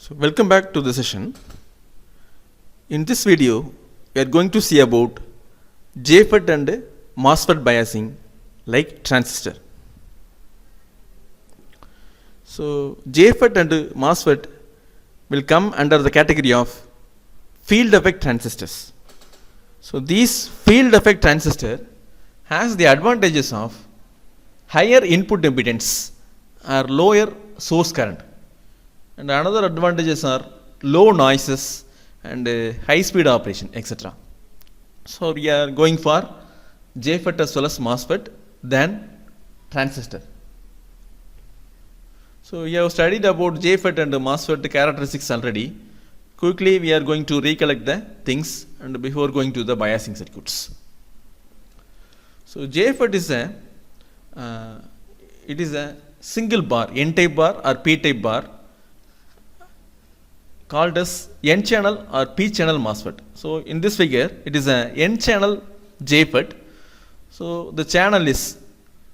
So welcome back to the session. In this video, we are going to see about JFET and MOSFET biasing like transistor. So JFET and MOSFET will come under the category of field effect transistors. So these field effect transistor has the advantages of higher input impedance or lower source current, and another advantages are low noises and high speed operation, etc. So we are going for JFET as well as MOSFET than transistor. So we have studied about JFET and MOSFET characteristics already. Quickly we are going to recollect the things and before going to the biasing circuits. So JFET is a single bar, N-type bar or P-type bar, called as N-channel or P-channel MOSFET. So in this figure, it is a N-channel JFET. So the channel is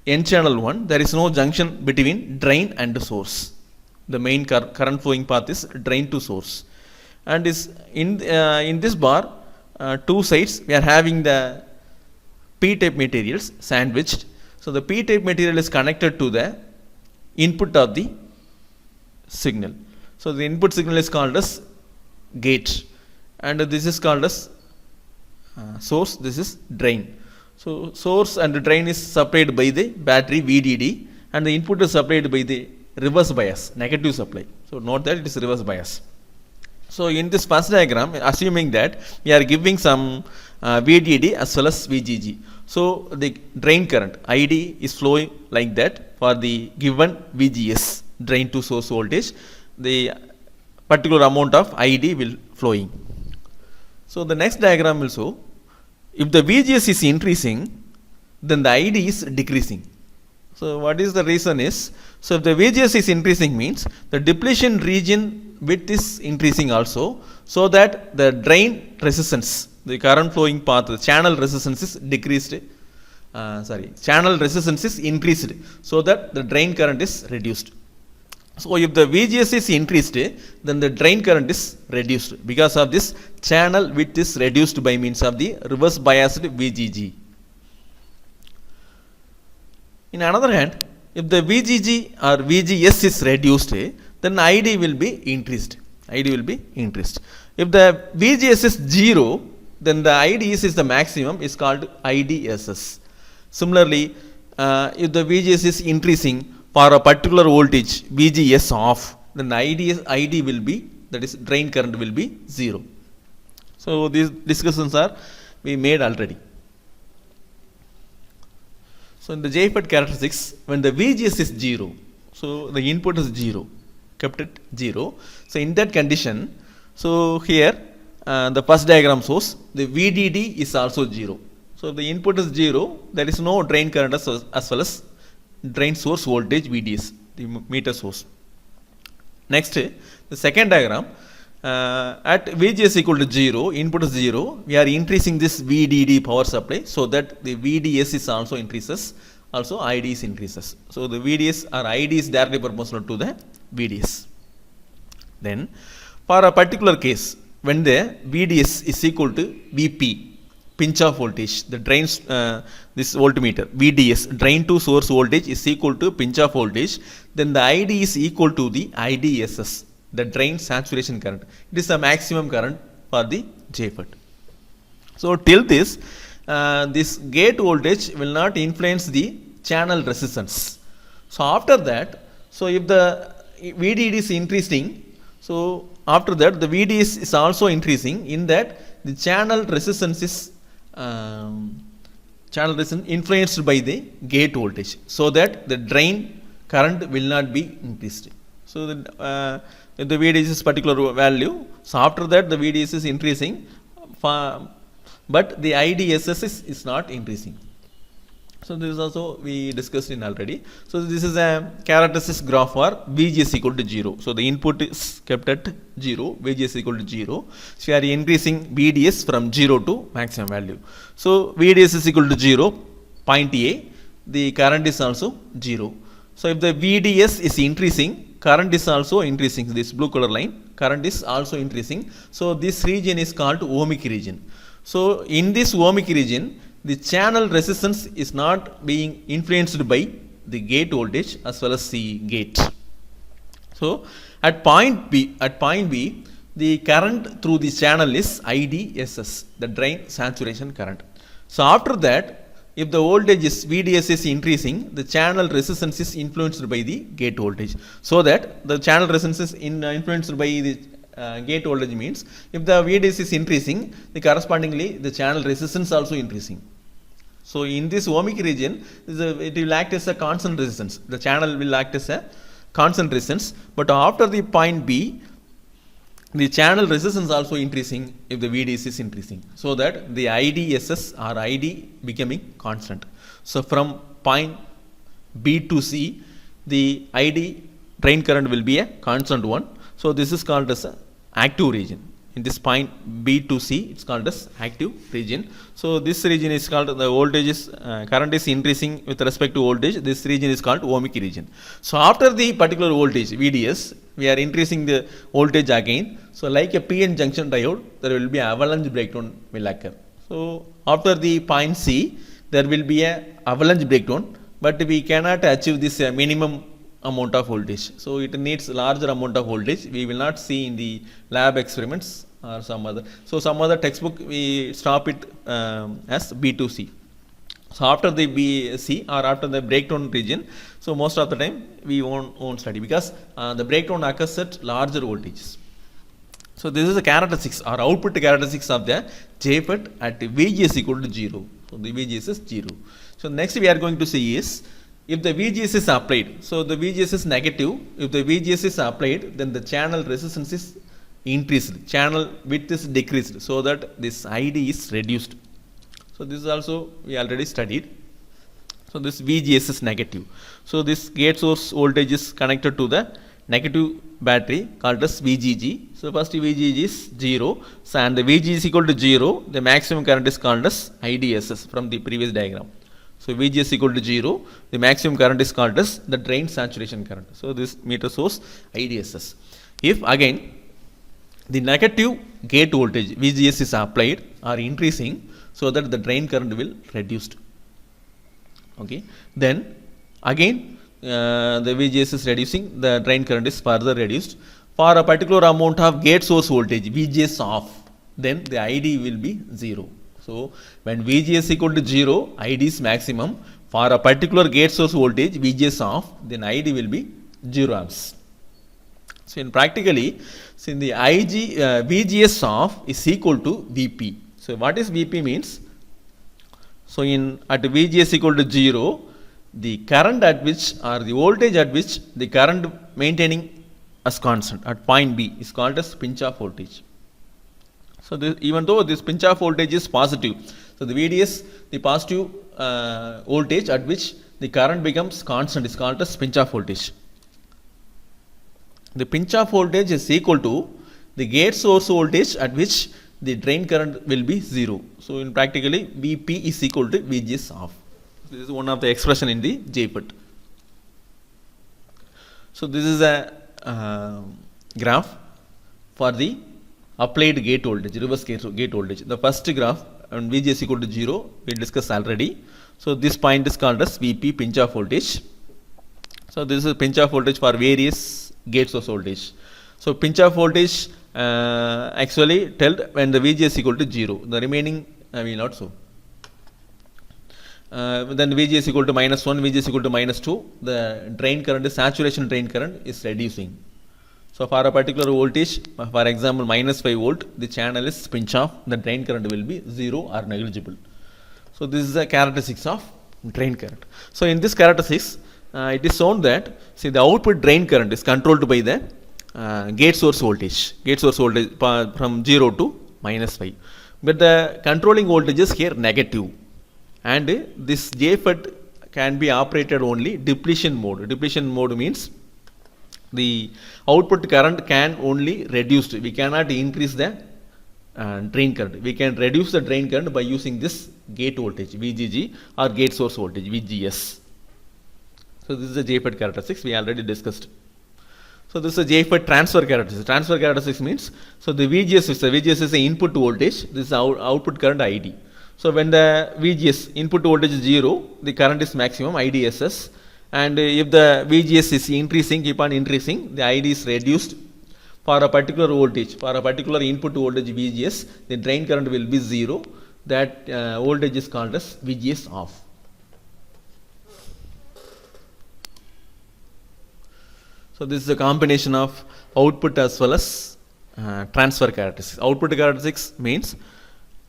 N-channel 1. There is no junction between drain and source. The main current flowing path is drain to source. And is in this bar, two sides we are having the P-type materials sandwiched. So the P-type material is connected to the input of the signal. So the input signal is called as gate, and this is called as source. This is drain. So source and drain is supplied by the battery VDD, and the input is supplied by the reverse bias, negative supply. So note that it is reverse bias. So in this first diagram, assuming that we are giving some VDD as well as VGG. So the drain current ID is flowing like that for the given VGS, drain to source voltage. The particular amount of ID will flowing. So the next diagram will show if the VGS is increasing, then the ID is decreasing. So what is the reason is, so if the VGS is increasing means the depletion region width is increasing also, so that the drain resistance, the current flowing path, the channel resistance is decreased. Channel resistance is increased, so that the drain current is reduced. So if the VGS is increased, then the drain current is reduced. Because of this, channel width is reduced by means of the reverse biased VGG. In another hand, if the VGG or VGS is reduced, then ID will be increased. ID will be increased. If the VGS is 0, then the IDS is the maximum, is called IDSS. Similarly, if the VGS is increasing for a particular voltage, VGS off, then ID will be, that is drain current will be 0. So these discussions are we made already. So in the JFET characteristics, when the VGS is 0, so the input is 0, kept at 0. So in that condition, so here the first diagram shows the VDD is also 0. So the input is 0, there is no drain current as well as drain source voltage VDS, the meter source. Next, the second diagram, at VGS equal to 0, input is 0, we are increasing this VDD power supply, so that the VDS is also increases, also IDs increases. So the VDS or ID is directly proportional to the VDS. Then for a particular case, when the VDS is equal to VP, pinch off voltage, the drains, this voltmeter VDS, drain to source voltage, is equal to pinch off voltage, then the ID is equal to the IDSS, the drain saturation current. It is the maximum current for the JFET. So till this, this gate voltage will not influence the channel resistance. So after that, so if the VDD is increasing, so after that the VDS is also increasing, in that the channel resistance is influenced by the gate voltage, so that the drain current will not be increased. So if the VDS is particular value, so after that the VDS is increasing, but the IDSS is not increasing. So this is also we discussed in already. So this is a characteristics graph for VGS equal to 0. So the input is kept at 0, VGS equal to 0. So we are increasing VDS from 0 to maximum value. So VDS is equal to 0, point A, the current is also 0. So if the VDS is increasing, current is also increasing. This blue color line, current is also increasing. So this region is called ohmic region. So in this ohmic region, the channel resistance is not being influenced by the gate voltage as well as the gate. So at point B, the current through the channel is IDSS, the drain saturation current. So after that, if the voltage is VDS is increasing, the channel resistance is influenced by the gate voltage. So that the channel resistance is influenced by the gate voltage means if the VDS is increasing, the correspondingly the channel resistance also increasing. So in this ohmic region, it will act as a constant resistance. The channel will act as a constant resistance. But after the point B, the channel resistance also increasing if the VDS is increasing. So that the IDSS or ID becoming constant. So from point B to C, the ID drain current will be a constant one. So this is called as a active region. In this point B to C, it's called as active region. So this region is called, the voltage is current is increasing with respect to voltage. This region is called ohmic region. So after the particular voltage VDS, we are increasing the voltage again. So like a PN junction diode, there will be avalanche breakdown will occur. So after the point C, there will be a avalanche breakdown, but we cannot achieve this minimum amount of voltage. So it needs larger amount of voltage. We will not see in the lab experiments or some other. So some other textbook we stop it as B2C. So after the BC or after the breakdown region, so most of the time we won't study because the breakdown occurs at larger voltages. So this is the characteristics or output characteristics of the JFET at VGS equal to 0. So the VGS is 0. So next we are going to see is if the VGS is applied, so the VGS is negative. If the VGS is applied, then the channel resistance is increased, channel width is decreased, so that this ID is reduced. So this is also we already studied. So this VGS is negative. So this gate source voltage is connected to the negative battery called as VGG. So first VGG is 0. So and the VG is equal to 0. The maximum current is called as IDSS from the previous diagram. So VGS equal to 0. The maximum current is called as the drain saturation current. So this meter source IDSS. If again the negative gate voltage VGS is applied or increasing, so that the drain current will reduced. Okay. Then again the VGS is reducing, the drain current is further reduced. For a particular amount of gate source voltage VGS off, then the ID will be 0. So when VGS equal to 0, ID is maximum. For a particular gate source voltage VGS off, then ID will be 0 amps. So in practically, so in the VGS off is equal to VP. So what is VP means? So in at VGS equal to 0, the current at which or the voltage at which the current maintaining as constant at point B is called as pinch off voltage. So this, even though this pinch off voltage is positive, so the VDS, the positive voltage at which the current becomes constant is called as pinch off voltage. The pinch off voltage is equal to the gate source voltage at which the drain current will be 0. So in practically VP is equal to VGS off. This is one of the expression in the JFET. So this is a graph for the applied gate voltage, reverse gate voltage. The first graph on VGS equal to 0 we discussed already. So this point is called as VP pinch off voltage. So this is pinch off voltage for various gate source voltage. So pinch off voltage actually tell when the VGS equal to 0. The remaining I will not show. Then VGS equal to -1, VGS equal to -2. The drain current, is saturation drain current is reducing. So for a particular voltage, for example -5 volt, the channel is pinch off. The drain current will be 0 or negligible. So this is the characteristics of drain current. So in this characteristics, it is shown that see the output drain current is controlled by the gate source voltage. Gate source voltage from 0 to -5. But the controlling voltage is here negative. And this JFET can be operated only depletion mode. Depletion mode means the output current can only reduced. We cannot increase the drain current. We can reduce the drain current by using this gate voltage VGG or gate source voltage VGS. So this is the JFET characteristics we already discussed. So this is a JFET transfer characteristic. Transfer characteristic means, so the VGS is the input voltage, this is output current ID. So when the VGS input voltage is 0, the current is maximum, IDSS, and if the VGS is increasing, keep on increasing, the ID is reduced for a particular voltage, for a particular input voltage VGS, the drain current will be 0, that voltage is called as VGS off. So this is a combination of output as well as transfer characteristics. Output characteristics means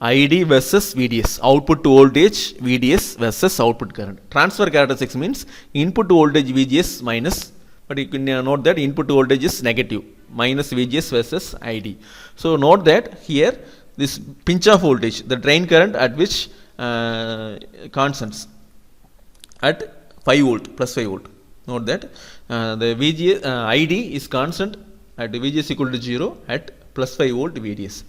ID versus VDS, output voltage VDS versus output current. Transfer characteristics means input voltage VGS minus, but you can note that input voltage is negative, minus VGS versus ID. So note that here this pinch off voltage, the drain current at which constants at 5 volt plus 5 volt. Note that the VGS ID is constant at VGS equal to 0 at plus 5 volt VDS.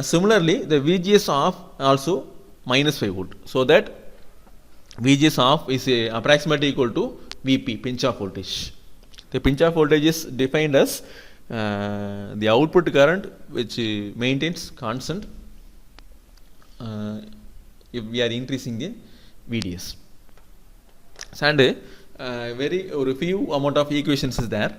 Similarly, the VGS off also minus 5 volt. So that VGS off is approximately equal to VP, pinch off voltage. The pinch off voltage is defined as the output current which maintains constant if we are increasing the VDS. And very few amount of equations is there.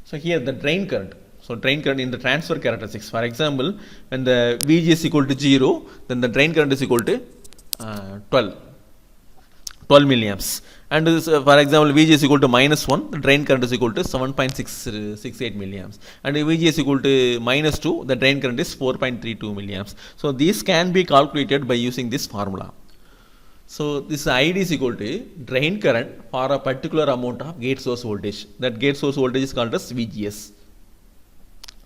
So here the drain current. So drain current in the transfer characteristics. For example, when the VG is equal to 0, then the drain current is equal to 12 milliamps. And this, for example, VG is equal to minus 1, the drain current is equal to 7.668 milliamps. And if VG is equal to minus 2, the drain current is 4.32 milliamps. So these can be calculated by using this formula. So this ID is equal to drain current for a particular amount of gate source voltage. That gate source voltage is called as VGS.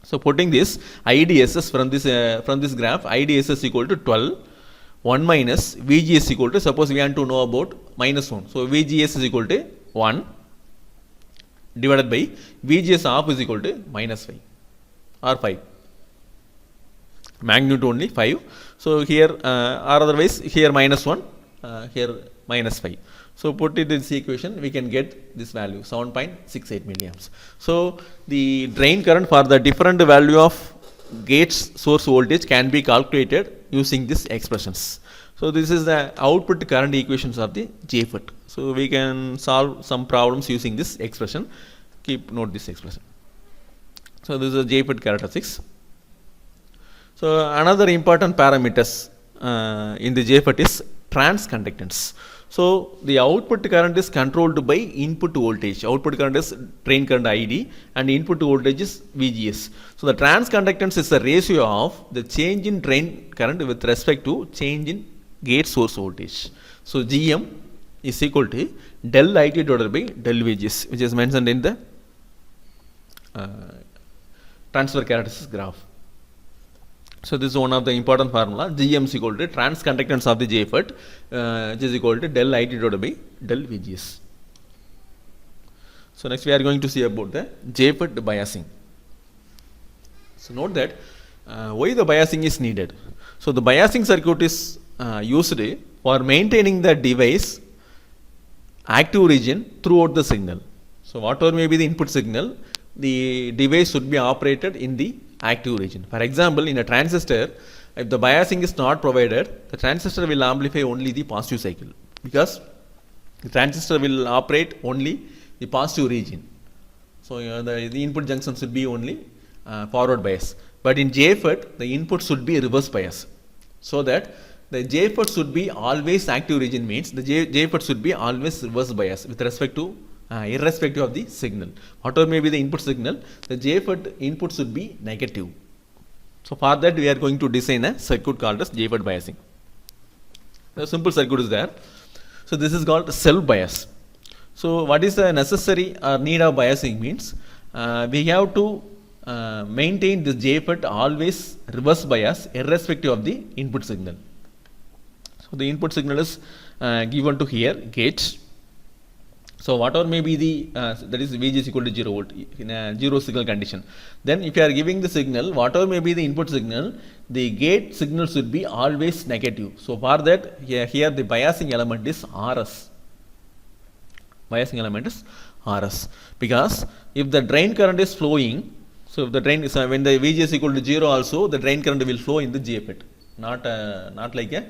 So putting this IDSS from this graph, IDSS equal to 12, 1 minus VGS equal to, suppose we want to know about minus 1. So VGS is equal to 1 divided by VGS off is equal to minus 5 or 5. Magnitude only 5. So here or otherwise here minus 1. Here minus 5. So put it in this equation, we can get this value 7.68 milliamps. So the drain current for the different value of gate source voltage can be calculated using these expressions. So this is the output current equations of the JFET. So we can solve some problems using this expression. Keep note this expression. So this is the JFET characteristics. So another important parameters in the JFET is transconductance. So the output current is controlled by input voltage. Output current is drain current ID and input voltage is VGS. So the transconductance is the ratio of the change in drain current with respect to change in gate source voltage. So GM is equal to del IT divided by del VGS, which is mentioned in the transfer characteristics graph. So this is one of the important formula. GM is equal to transconductance of the JFET, which is equal to del IT divided by del VGS. So next we are going to see about the JFET biasing. So note that why the biasing is needed. So the biasing circuit is used for maintaining the device active region throughout the signal. So whatever may be the input signal, the device should be operated in the active region. For example, in a transistor, if the biasing is not provided, the transistor will amplify only the positive cycle, because the transistor will operate only the positive region. So the input junction should be only forward bias. But in JFET, the input should be reverse bias. So that the JFET should be always active region means the JFET should be always reverse bias with respect to irrespective of the signal. Whatever may be the input signal, the JFET input should be negative. So for that we are going to design a circuit called as JFET biasing. A simple circuit is there. So this is called self bias. So what is the necessary or need of biasing means we have to maintain this JFET always reverse bias irrespective of the input signal. So the input signal is given to here gate. So whatever may be the that is VG is equal to 0 volt in a 0 signal condition. Then if you are giving the signal, whatever may be the input signal, the gate signal should be always negative. So for that here the biasing element is RS. Biasing element is RS, because if the drain current is flowing, so if the drain is when the VG is equal to 0 also, the drain current will flow in the JFET, not like a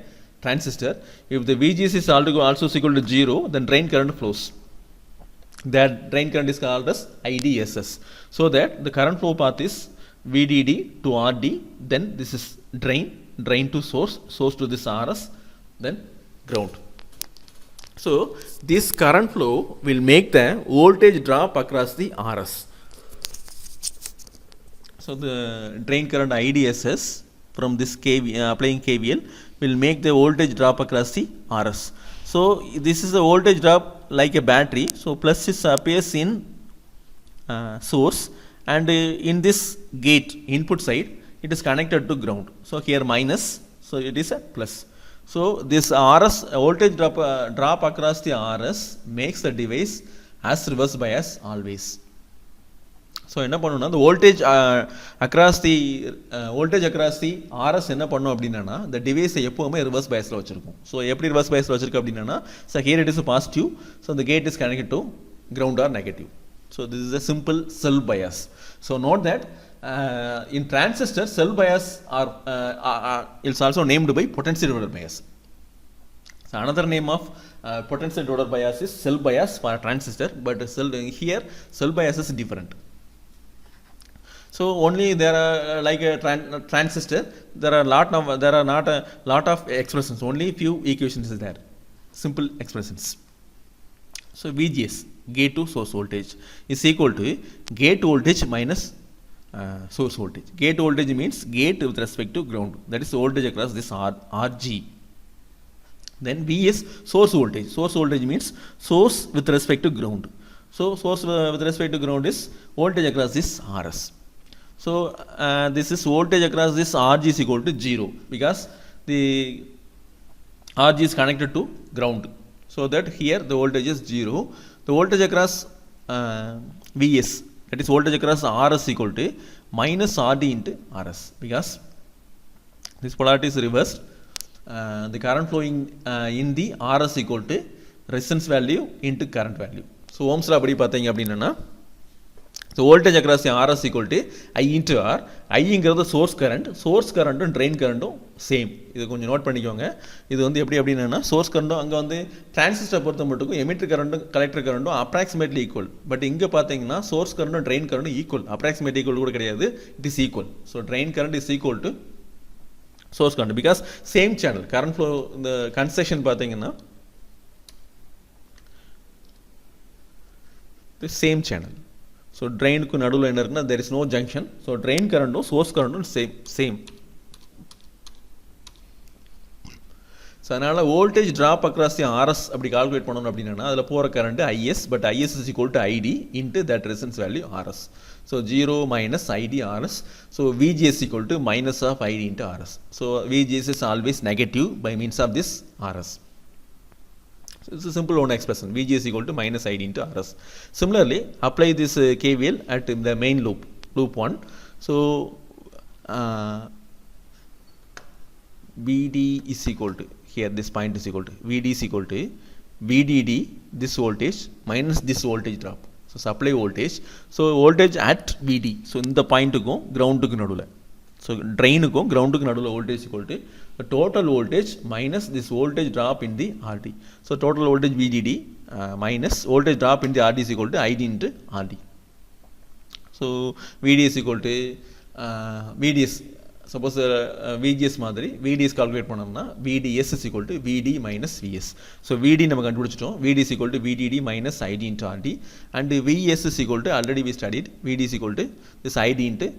transistor. If the VGS is also equal to 0, then drain current flows. That drain current is called as IDSS. So that the current flow path is VDD to RD, then this is drain to source, source to this RS, then ground. So this current flow will make the voltage drop across the RS. So the drain current IDSS from this applying KVL will make the voltage drop across the RS. So this is a voltage drop like a battery. So plus is appears in source, and in this gate input side it is connected to ground. So here minus, so it is a plus. So this RS voltage drop across the RS makes the device as reverse bias always. So என்ன பண்ணணும்னா the voltage across the RS என்ன பண்ணும் அப்படின்னா இந்த டிவைஸை எப்போவுமே reverse பயஸில் வச்சுருக்கும். So எப்படி reverse பயஸில் வச்சிருக்கு அப்படின்னா, so here it is positive, so the gate is connected to ground or negative. So this is a simple cell bias. So note that in transistor cell bias is also named by potential divider bias. So another name of potential divider bias is cell bias for transistor, but here cell bias is different. So only there are like a transistor, there are not a lot of expressions, only few equations is there, simple expressions. So VGS, gate to source voltage, is equal to gate voltage minus source voltage. Gate voltage means gate with respect to ground, that is voltage across this RG. Then V is source voltage. Source voltage means source with respect to ground. So source with respect to ground is voltage across this RS. So this is voltage across this RG is equal to 0, because the RG is connected to ground. So that here the voltage is 0. The voltage across VS, that is voltage across RS equal to minus RD into RS, because this polarity is reversed. The current flowing in the RS equal to resistance value into current value. So Ohm's law அப்படி பார்த்தீங்க அப்படின்னா, so voltage across the RS equal to I into R. I இங்கிறது source current and drain current same. இது கொஞ்சம் note பண்ணிக்கோங்க. இது வந்து எப்படி அப்படின்னா, source current அங்கே வந்து டிரான்சிஸ்டர் பொறுத்த மட்டும் எமிட்டர் கரண்ட்டும் கலெக்டர் கரண்ட்டும் அப்ராக்சிமேட்லி ஈக்குவல். பட் இங்கே பார்த்தீங்கன்னா source current drain current equal, approximate equal கூட கிடையாது, it is equal. So drain current is equal to source current, because same channel current flow இந்த கன்ஸ்ட்ரக்ஷன் பார்த்தீங்கன்னா the same channel. So drain க்கு நடுவுல என்ன இருக்குன்னா, there is no junction. So drain current source current same. So அதனால voltage drop across the RS அப்படி calculate பண்ணணும் அப்படின்னா, அதில் போகிற current IS, but IS is equal to ID into that resistance value RS. So 0 minus ID RS. So VGS equal to minus of ID into RS. So VGS is always negative by means of this RS. So it's a simple one expression, VGS equal to minus ID into RS. Similarly, apply this KVL at the main loop 1. So VD is equal to, here this point is equal to, VD is equal to VDD, this voltage minus this voltage drop. So supply voltage, so voltage at VD, so இந்த பாயிண்ட்டுக்கும் கிரவுண்டுக்கு நடுவில், so ட்ரெயினுக்கும் கிரவுண்டுக்கு நடுவில் voltage equal to the total voltage minus this voltage drop in the RD. So total voltage VDD minus voltage drop in the RD is equal to ID into RD. So VD is equal to VDS. Suppose VGS மாதிரி VDS calculate பண்ணோம்னா VDS is equal to VD minus VS. So VD நம்ம கண்டுபிடிச்சிட்டோம், VD is equal to VDD minus ID into RD, and VS is equal to, already we studied, VD is equal to this ID into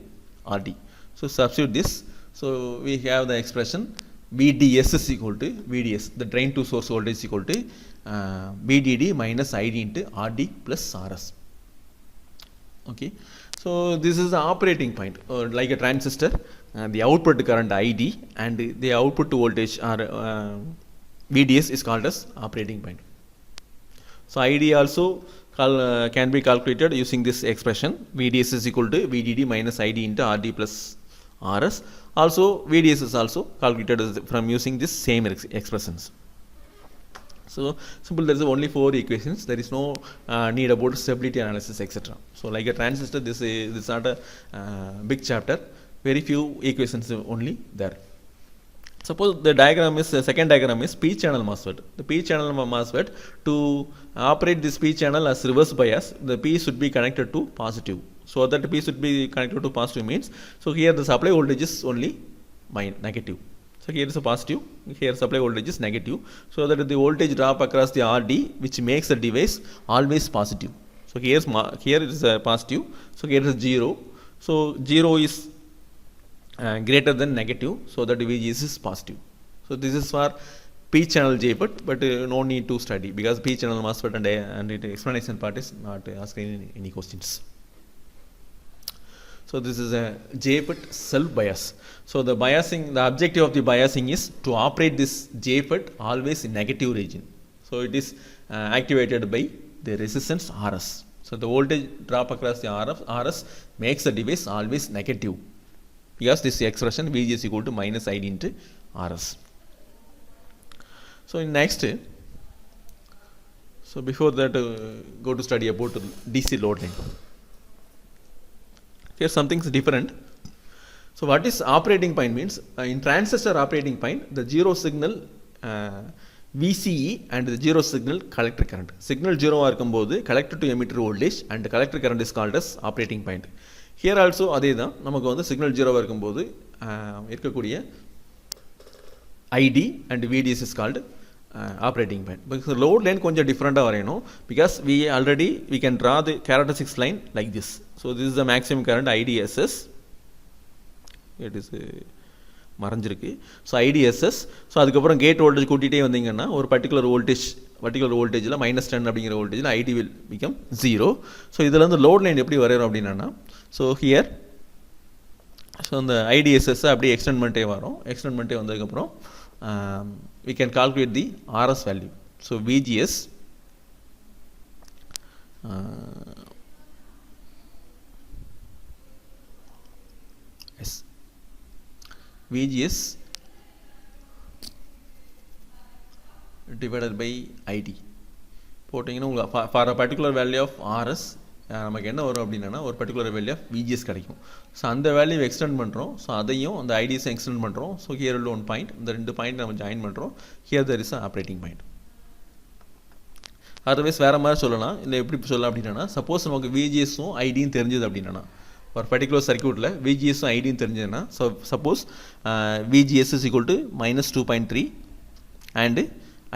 RD. So substitute this. So we have the expression VDS is equal to VDS, the drain to source voltage is equal to VDD minus ID into RD plus RS. Okay, so this is the operating point, like a transistor, the output current ID and the output voltage or VDS is called as operating point. So ID also can be calculated using this expression, VDS is equal to VDD minus ID into RD plus RS. Also VDS is also calculated from using this same expressions. So simple, there is only 4 equations. There is no need about stability analysis, etc. So like a transistor, this is not a big chapter. Very few equations only there. Suppose the diagram is second diagram is P channel MOSFET. The P channel MOSFET, to operate this P channel as reverse bias, the P should be connected to positive. So that P should be connected to positive means, so here the supply voltage is only negative. So here is a positive, here supply voltage is negative, so that the voltage drop across the RD, which makes the device always positive. So here is a positive, so here is 0. So 0 is greater than negative, so that VGS is positive. So this is for P channel JFET, but no need to study because P channel MOSFET and the explanation part is not asking any questions. So this is a JFET self bias. So the biasing, the objective of the biasing is to operate this JFET always in negative region. So it is activated by the resistance RS. So the voltage drop across the RS makes the device always negative, because this expression VG is equal to minus ID into RS. So in next, so before that, go to study about DC load line. Here something is different. So what is operating point means, in transistor operating point, the zero signal VCE and the zero signal collector current. Signal 0 இருக்கும்போது collector to emitter voltage and the collector current is called as operating point. Here also அதே தான், நமக்கு வந்து signal 0 இருக்கும்போது இருக்கக்கூடிய ID and VDS is called operating point. Because load line கொஞ்சம் டிஃப்ரெண்ட்டாக வரையணும், because we can draw the characteristics line like this. So this is the maximum current IDSS. It is மறைஞ்சிருக்கு. So IDSS. ஸோ அதுக்கப்புறம் gate voltage கூட்டிகிட்டே வந்தீங்கன்னா ஒரு particular வோல்டேஜில் -10 அப்படிங்கிற வோல்டேஜில் ஐடி வில் பிகம் 0. ஸோ இதில் வந்து லோட் லைன் எப்படி வரையணும் அப்படின்னா, ஸோ ஹியர் ஸோ அந்த ஐடிஎஸ்எஸ்ஸை அப்படியே எக்ஸ்டெண்ட் பண்ணிட்டே வரும். எக்ஸ்டெண்ட் பண்ணிட்டே வந்ததுக்கப்புறம் we can calculate the RS value. So VGS VGS divided by ID போட்டிங்கன்னா உங்களுக்கு for a particular value of RS நமக்கு என்ன வரும் அப்படின்னா ஒரு பர்டிகுலர் வேல்யூ ஆஃப் VGS கிடைக்கும். ஸோ அந்த வேல்யூ எக்ஸ்டெண்ட் பண்ணுறோம். ஸோ அதையும் அந்த ஐடிஸை எக்ஸ்டெண்ட் பண்ணுறோம். ஸோ ஹியர் உள்ள ஒன் பாயிண்ட், இந்த 2 பாயிண்ட் நம்ம ஜாயின் பண்ணுறோம். Here there is operating point. Otherwise வேறு மாதிரி சொல்லலாம். இல்லை எப்படி சொல்லலாம் அப்படின்னா, சப்போஸ் நமக்கு VGSும் ஐடியும் தெரிஞ்சது அப்படின்னா, ஒரு பர்டிகுலர் சர்க்யூட்டில் VGSும் ஐடியும் தெரிஞ்சதுன்னா, so suppose VGS is equal to -2.3 and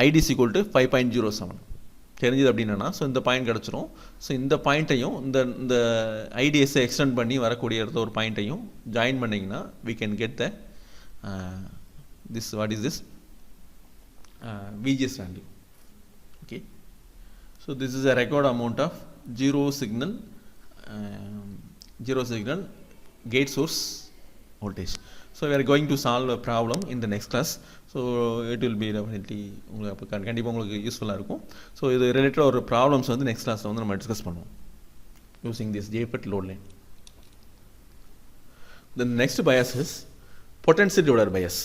ID is equal to 5.07 தெரிஞ்சது அப்படின்னா, ஸோ இந்த பாயிண்ட் கிடச்சிரும். ஸோ இந்த பாயிண்ட்டையும் இந்த ஐடிஎஸ்ஸை எக்ஸ்டெண்ட் பண்ணி வரக்கூடிய ஒரு பாயிண்ட்டையும் ஜாயின் பண்ணிங்கன்னா we can get the this what is this VGS value. Okay, so this is a record amount of zero signal gate source voltage. So we are going to solve a problem in the next class. So it will be definitely உங்களுக்கு அப்போ கண்டிப்பாக உங்களுக்கு யூஸ்ஃபுல்லாக இருக்கும். So இது ரிலேட்டடாக ஒரு problems வந்து நெக்ஸ்ட் கிளாஸில் வந்து நம்ம டிஸ்கஸ் பண்ணுவோம் using this JFET load line. The next bias is potential divider bias.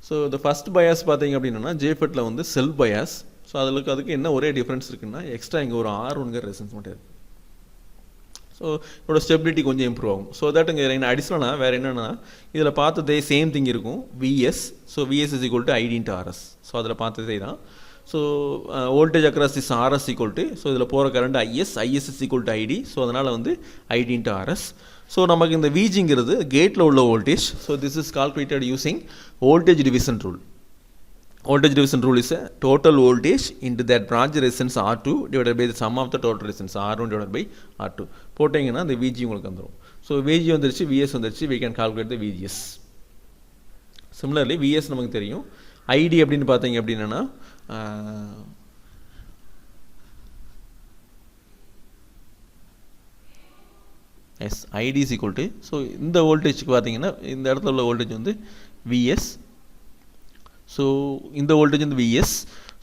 So the first bias பார்த்தீங்க அப்படின்னா JFETல வந்து செல்ஃப் bias. ஸோ அதுக்கு என்ன ஒரே டிஃப்ரென்ஸ் இருக்குன்னா, எக்ஸ்ட்ரா இங்கே ஒரு R1 ரெசன்ஸ் மட்டும் இருக்குது. ஸோ இதோட ஸ்டெபிலிட்டி கொஞ்சம் இம்ப்ரூவ் ஆகும். ஸோ தட் இங்கே அடிஷ்னலாக வேறு என்னென்னா, இதில் பார்த்ததே சேம் திங் இருக்கும், VS. So VS is equal to ID into RS. So அதில் பார்த்ததே தான். So voltage across this RS equal to, so இதில் போகிற current IS is equal to ID. So அதனால் வந்து ID into RS. ஸோ நமக்கு இந்த VGங்கிறது கேட்டில் உள்ள voltage. So this is calculated using voltage division rule. Voltage division rule is a total voltage into that branch resistance R2 divided by the sum of the total resistance R1 divided by R2. போட்டிங்கன்னா இந்த VG உங்களுக்கு வந்துடும். So VG வந்துருச்சு, VS வந்துருச்சு, we can calculate the VGS. Similarly VS நமக்கு தெரியும். ID அப்படின்னு பார்த்தீங்க அப்படின்னா ID is equal to, so இந்த வோல்டேஜுக்கு பார்த்தீங்கன்னா இந்த இடத்துல உள்ள வோல்டேஜ் வந்து VS. ஸோ இந்த வோல்டேஜ் வந்து VS.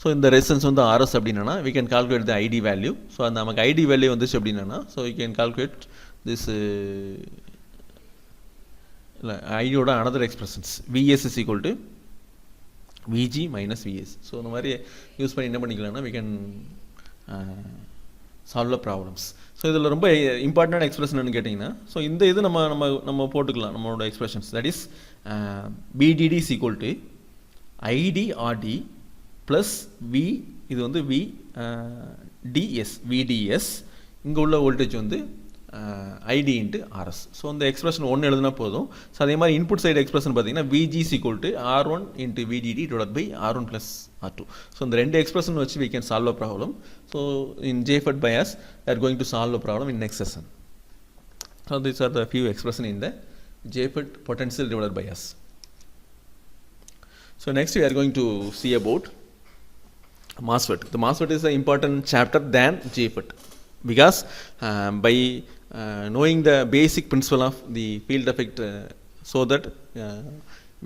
ஸோ இந்த ரெசிஸ்டன்ஸ் வந்து RS அப்படின்னா we can calculate the ID value. So அந்த நமக்கு ID வேல்யூ வந்துச்சு அப்படின்னா, so we can calculate this இல்லை ஐடியோட another expressions. VS is equal to VG minus VS. So இந்த மாதிரி யூஸ் பண்ணி என்ன பண்ணிக்கலாம்னா we can solve the problems. So இதில் ரொம்ப இம்பார்ட்டண்டான எக்ஸ்பிரஷன் கேட்டிங்கன்னா, ஸோ இந்த இது நம்ம போட்டுக்கலாம் நம்மளோட expressions. That is PDD is equal to IDRD plus V, இது வந்து வி டிஎஸ், விடிஎஸ், இங்கே உள்ள வோல்டேஜ் வந்து ஐடி இன்ட்டு ஆர்எஸ். ஸோ இந்த எக்ஸ்பிரஷன் ஒன்று எழுதுனா போதும். ஸோ அதே மாதிரி இன்புட் சைடு எக்ஸ்பிரஷன் பார்த்தீங்கன்னா VG is equal to R1 into VDD divide by R1 plus R2. So இந்த ரெண்டு எக்ஸ்பிரஷன் வச்சு we can solve a problem. So in JFET bias we are going to solve a problem in next session. So these are the few expression in the JFET potential divider bias. So next we are going to see about MOSFET. The MOSFET is an important chapter than JFET because by knowing the basic principle of the field effect, so that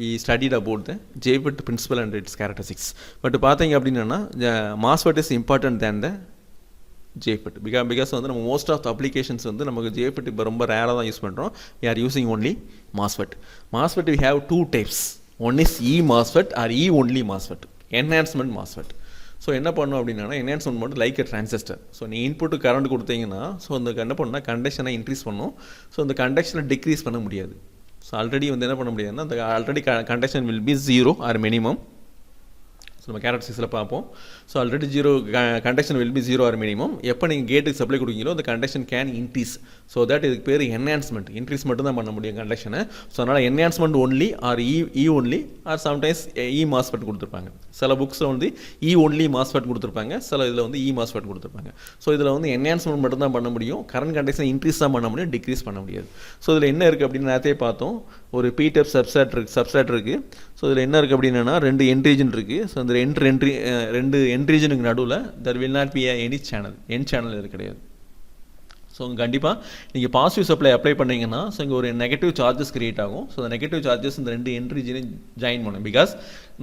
we studied about the JFET principle and its characteristics. But பார்த்தீங்க அப்படின்னா MOSFET is important than the JFET because வந்து நம்ம most of the applications வந்து நமக்கு JFET இப்போ ரொம்ப ரேராக தான் யூஸ் பண்ணுறோம். we are using only MOSFET. MOSFET we have two types. One is E MOSFET or E only MOSFET, enhancement MOSFET. So என்ன பண்ணணும் அப்படின்னா என்ஹான்ஸ்மெண்ட் மட்டும் லைக் எ டிரான்சிஸ்டர். ஸோ நீ இன்புட்டு கரண்ட் கொடுத்தீங்கன்னா ஸோ அந்த என்ன பண்ணால் கண்டக்ஷனை இன்க்ரீஸ் பண்ணும். ஸோ அந்த கண்டக்ஷனை டிக்ரீஸ் பண்ண முடியாது. ஸோ ஆல்ரெடி வந்து என்ன பண்ண முடியாதுன்னா அந்த already conduction will be 0 R minimum. So நம்ம கேரக்டரிஸ்டிக்ஸில் பார்ப்போம். So already conduction will be 0 R minimum. எப்போ நீங்கள் கேட்டுக்கு சப்ளை கொடுக்கீங்களோ அந்த conduction can increase. So that இதுக்கு பேர் என்ஹான்ஸ்மெண்ட். இன்க்ரீஸ் மட்டும் தான் பண்ண முடியும் கண்டக்ஷனை. ஸோ அதனால் enhancement only R E only R sometimes இ மாஸ்ஃபெட் கொடுத்துருப்பாங்க. சில புக்ஸில் வந்து இ ஒன்லி மாஸ்ஃபெட் கொடுத்துருப்பாங்க, சில இதில் வந்து இ மாஸ்ஃபெட் கொடுத்துருப்பாங்க. ஸோ இதில் வந்து என்ஹான்ஸ்மெண்ட் மட்டும் தான் பண்ண முடியும். கரண்ட் கண்டக்ஷன் இன்க்ரீஸ் தான் பண்ண முடியும், டிக்ரீஸ் பண்ண முடியாது. ஸோ இதில் என்ன இருக்குது அப்படின்னு நேரத்தையே பார்த்தோம். ஒரு பீடப் சப்ஸ்ட்ரேட் இருக்குது. ஸோ இதில் என்ன இருக்குது அப்படின்னா ரெண்டு என்ட்ரீஜன் இருக்குது. ஸோ அந்த ரெண்டு என்ட்ரீஜனுக்கு நடுவில் there will not be any channel, N channel இது கிடையாது. ஸோ கண்டிப்பாக நீங்கள் பாசிட்டிவ் சப்ளை அப்ளை பண்ணிங்கன்னா ஸோ இங்கே ஒரு நெகட்டிவ் சார்ஜஸ் கிரியேட் ஆகும். ஸோ அந்த நெகட்டிவ் சார்ஜஸ் இந்த ரெண்டு என்ட்ரீஜனையும் ஜாயின் பண்ணும். பிகாஸ்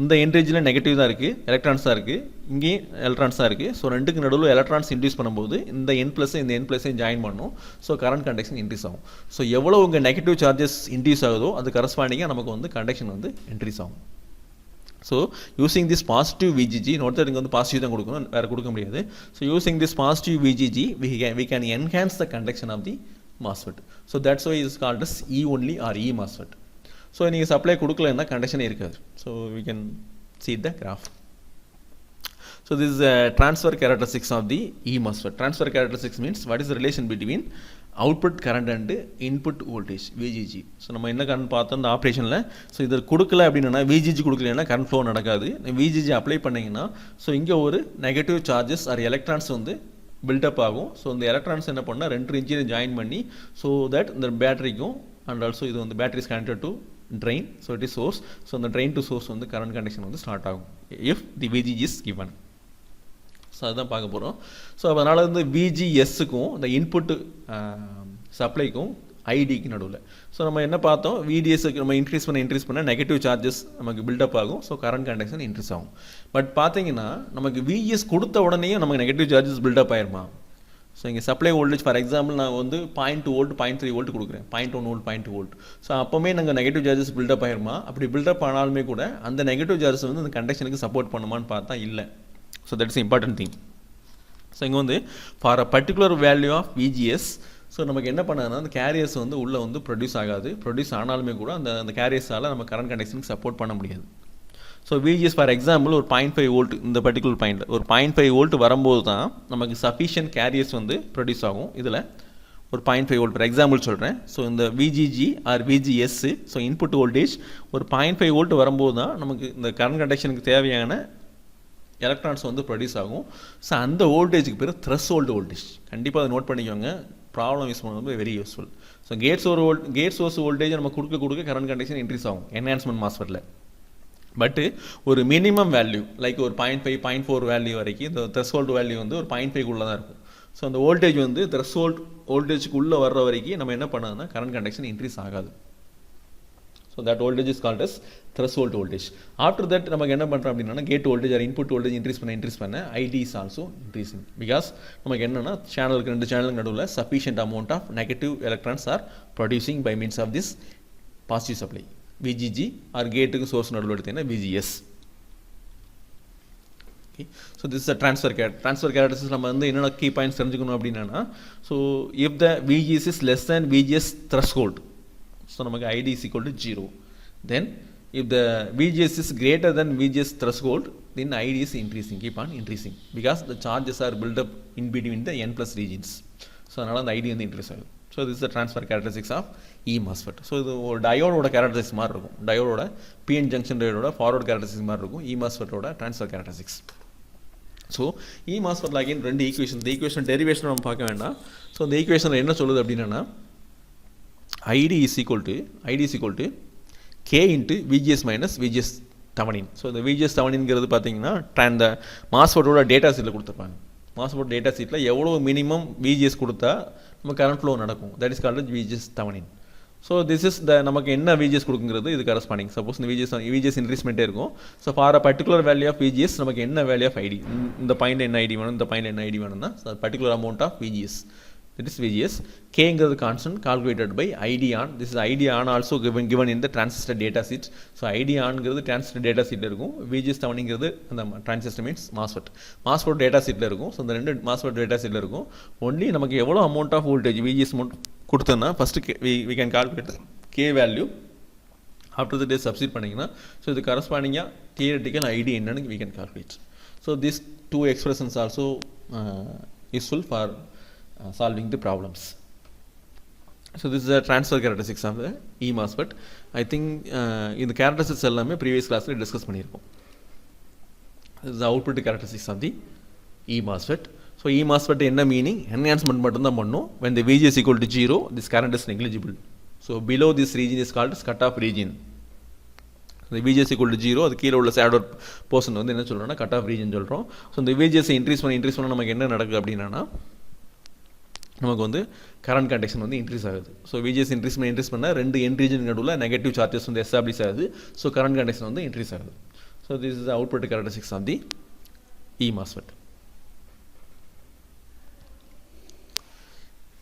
இந்த என்ட்ரீஜில் நெகட்டிவ் தான் இருக்குது, எலக்ட்ரான்ஸ் தான் இருக்குது, இங்கேயும் எலக்ட்ரான்ஸ் தான் இருக்குது. ஸோ ரெண்டுக்கு நடுவில் எலக்ட்ரான்ஸ் இன்ட்ரீஸ் பண்ணும்போது இந்த என் ப்ளஸ் இந்த என் ப்ளஸையும் ஜாயின் பண்ணும். ஸோ கரண்ட் கண்டக்ஷன் இன்க்ரீஸ் ஆகும். ஸோ எவ்வளோ உங்கள் நெகட்டிவ் சார்ஜஸ் இன்க்ரீஸ் ஆகுதோ அது கரஸ்பாண்டிங்காக நமக்கு வந்து கண்டக்ஷன் வந்து இன்க்ரீஸ் ஆகும். So using this positive VGG, note that இங்கே வந்து பாசிட்டிவ் தான் கொடுக்கணும், வேறு கொடுக்க முடியாது. So using this positive VGG we can enhance the conduction of the MOSFET. So that's why it is called as E only or E MOSFET. So நீங்கள் supply கொடுக்கலன்னா கண்டக்ஷனே இருக்காது. So we can see the graph. So this is transfer characteristics of the E MOSFET. Transfer characteristics means what is the relation between output current and input voltage VGG. So நம்ம என்ன current பார்த்தோம் இந்த ஆப்ரேஷனில். So இதில் கொடுக்கல அப்படின்னா விஜிஜி கொடுக்கலன்னா current flow நடக்காது. விஜிஜி apply பண்ணிங்கன்னா ஸோ இங்கே ஒரு நெகட்டிவ் சார்ஜஸ் ஆர் எலக்ட்ரான்ஸ் வந்து பில்டப் ஆகும். ஸோ இந்த எலக்ட்ரான்ஸ் என்ன பண்ணால் ரெண்டு இன்ஜினை ஜாயின் பண்ணி ஸோ தட் இந்த பேட்டரிக்கும் அண்ட் ஆல்சோ இது வந்து battery is connected to drain. So it is source. So இந்த ட்ரெயின் டு சோர்ஸ் வந்து கரண்ட் கண்டக்ஷன் வந்து ஸ்டார்ட் ஆகும் if the VGG is given. So அதுதான் பார்க்க போகிறோம். ஸோ அதனால் வந்து விஜிஎஸ்ஸுக்கும் இந்த இன்புட்டு சப்ளைக்கும் ஐடிக்கு நடுவில் ஸோ நம்ம என்ன பார்த்தோம், விடிஎஸ்க்கு நம்ம இன்க்ரீஸ் பண்ண நெகட்டிவ் சார்ஜஸ் நமக்கு பில்டப் ஆகும். ஸோ கரண்ட் கண்டக்ஷன் இன்க்ரீஸ் ஆகும். பட் பார்த்தீங்கன்னா நமக்கு விஎஸ் கொடுத்த உடனே நமக்கு நெகட்டிவ் சார்ஜஸ் பில்டப் ஆயிருமா. ஸோ இங்கே சப்ளை வோல்டேஜ் ஃபார் எக்ஸாம்பிள் நான் வந்து 0.2 வோல்ட் 0.3 வோல்ட் கொடுக்குறேன், 0.1 வோல்ட் 0.2 வோல்ட். ஸோ அப்போவுமே நாங்கள் நெகட்டிவ் சார்ஜஸ் பில்டப் ஆயிருமா. அப்படி பில்டப் ஆனாலுமே கூட அந்த நெகட்டிவ் சார்ஜஸ் வந்து அந்த கண்டக்ஷனுக்கு சப்போர்ட் பண்ணுமான்னு பார்த்தா இல்லை. So that is important thing. So இங்கே வந்து for a particular value of VGS so நமக்கு என்ன பண்ணாதுன்னா அந்த கேரியர்ஸ் வந்து உள்ளே வந்து ப்ரொடியூஸ் ஆகாது. ப்ரொடியூஸ் ஆனாலுமே கூட அந்த கேரியர்ஸால் நம்ம கரண்ட் கண்டக்ஷனுக்கு சப்போர்ட் பண்ண முடியாது. ஸோ விஜிஎஸ் ஃபார் எக்ஸாம்பிள் ஒரு 0.5 வோல்ட் இந்த பர்டிகுலர் பாயிண்ட் ஒரு 0.5 வோல்ட் வரும்போது தான் நமக்கு சஃபிஷியன்ட் கேரியர்ஸ் வந்து ப்ரொடியூஸ் ஆகும். இதில் ஒரு 0.5 வோல்ட் ஃபார் எக்ஸாம்பிள் சொல்கிறேன். ஸோ இந்த VGG or VGS so input voltage ஒரு 0.5 வோல்ட் வரும்போது தான் நமக்கு இந்த கரண்ட் கண்டக்ஷனுக்கு தேவையான எலக்ட்ரான்ஸ் வந்து ப்ரொடியூஸ் ஆகும். ஸோ அந்த வோல்டேஜுக்கு பேர் த்ரெஷ்ஹோல்டு வோல்டேஜ். கண்டிப்பாக அதை நோட் பண்ணிக்கோங்க, ப்ராப்ளம் யூஸ் பண்ணுறது very useful. So gate source voltage நம்ம கொடுக்க கரண்ட் கண்டக்ஷன் இன்க்ரீஸ் ஆகும் என்ஹான்ஸ்மெண்ட் மாஸ்ஃபெட்டில். பட்டு ஒரு மினிமம் வேல்யூ லைக் ஒரு 0.5 0.4 வேல்யூ வரைக்கும் இந்த த்ரெஷ்ஹோல்டு வேல்யூ வந்து ஒரு 0.5 தான் இருக்கும். ஸோ அந்த வோல்டேஜ் வந்து த்ரெஷ்ஹோல்டு வோல்டேஜுக்குள்ளே வர்ற வரைக்கும் நம்ம என்ன பண்ணாதுன்னா கரண்ட் கண்டக்ஷன் இன்க்ரீஸ் ஆகாது. So that voltage is called as threshold voltage. After that நமக்கு என்ன பண்ணுறோம் அப்படின்னா gate voltage or input voltage increase பண்ண ID is also increasing because நமக்கு என்னன்னா சேனலுக்கு ரெண்டு சேனலுக்கு நடுவில் sufficient amount of negative electrons are producing by means of this positive supply VGG or கேட்டுக்கு சோர்ஸ் நடுவில் எடுத்தீங்கன்னா VGS. Okay, so this is a transfer characteristics நம்ம வந்து என்னென்ன key points தெரிஞ்சுக்கணும் அப்படின்னா, so if the VGS is less than VGS threshold, so நமக்கு ID is equal to 0, then if the VGS is greater than VGS threshold, then ID is increasing, keep on increasing, because the charges are built up in between the n plus regions, so அதனால அந்த ID வந்து increase ஆகுது. So this is the transfer characteristics of E MOSFET. So இது ஒரு டயோடோட characteristics மாதிரி இருக்கும், டயோடோட PN junction டயோடோட ஃபார்வர்ட் கேரக்டரிஸ்டிக்ஸ் மாதிரி இருக்கும் E MOSFETோட transfer characteristics. So E MOSFET again ரெண்டு ஈக்குவேஷன், இந்த ஈக்குவேஷன் டெரிவேஷன் நம்ம பார்க்க வேண்டாம். ஸோ இந்த ஈக்குவேஷனில் என்ன சொல்லுது அப்படின்னா, ID is equal to K into VGS minus VGS Thevenin. So இந்த VGS Theveninங்கிறது பார்த்தீங்கன்னா இந்த MOSFETோட டேட்டா சீட்டில் கொடுத்துருப்பாங்க. MOSFET டேட்டா சீட்டில் எவ்வளோ மினிமம் VGS கொடுத்தா நம்ம கரண்ட் ஃப்ளோ நடக்கும், that is called VGS Thevenin. So this is the நமக்கு என்ன VGS கொடுக்குங்கிறது இது கரஸ்பாண்டிங். சப்போஸ் இந்த VGS இன்க்ரீஸ்மெண்ட்டே இருக்கும். So for a particular value of VGS நமக்கு என்ன வேல்யூ ஆஃப் ID, இந்த பாயிண்ட் என்ன ID வேணும், இந்த பாயிண்ட் என்ன ID வேணும்னா particular amount of VGS, that is VGS. K-ங்கிறது constant calculated by ID on. This is ID on also given in the transistor data sheet. So ID on-ங்கிறது transistor data sheet இருக்கும். VGS Theveninங்கிறது அந்த transistor means MOSFET data sheetல இருக்கும். So இந்த ரெண்டு MOSFET data sheetல இருக்கும். Only நமக்கு எவ்வளோ amount of voltage VGS கொடுத்தோன்னா first we can calculate K value. After that substitute பண்ணிங்கன்னா, so இது corresponding theoretical ID என்னன்னு we can calculate. So these two expressions also useful for solving the problems. So this is a transfer characteristics of the E MOSFET. I think இந்த characteristics எல்லாமே previous classல discuss பண்ணியிருக்கோம். This is the output characteristics of the E MOSFET. So E MOSFET என்ன meaning, enhancement மட்டும்தான் பண்ணும். When the VG is equal to 0, this current is negligible. So below this region is called as cut-off region. இந்த VGS equal to 0, அது கீழே உள்ள shadow portion வந்து என்ன சொல்கிறோம்னா cut-off region சொல்கிறோம். ஸோ இந்த VGS இன்க்ரீஸ் பண்ண நமக்கு என்ன நடக்குது அப்படின்னா, நமக்கு வந்து கரண்ட் கண்டக்ஷன் வந்து இன்க்ரீஸ் ஆகுது. ஸோ VGS இன்க்ரீஸ் பண்ணால் ரெண்டு என் ரீஜன் நடுவில் நெகட்டிவ் சார்ஜஸ் வந்து எஸ்டாப்ளிஷ் ஆகுது. ஸோ கரண்ட் கண்டக்ஷன் வந்து இன்க்ரீஸ் ஆகுது. So this is the output characteristics of the E MOSFET.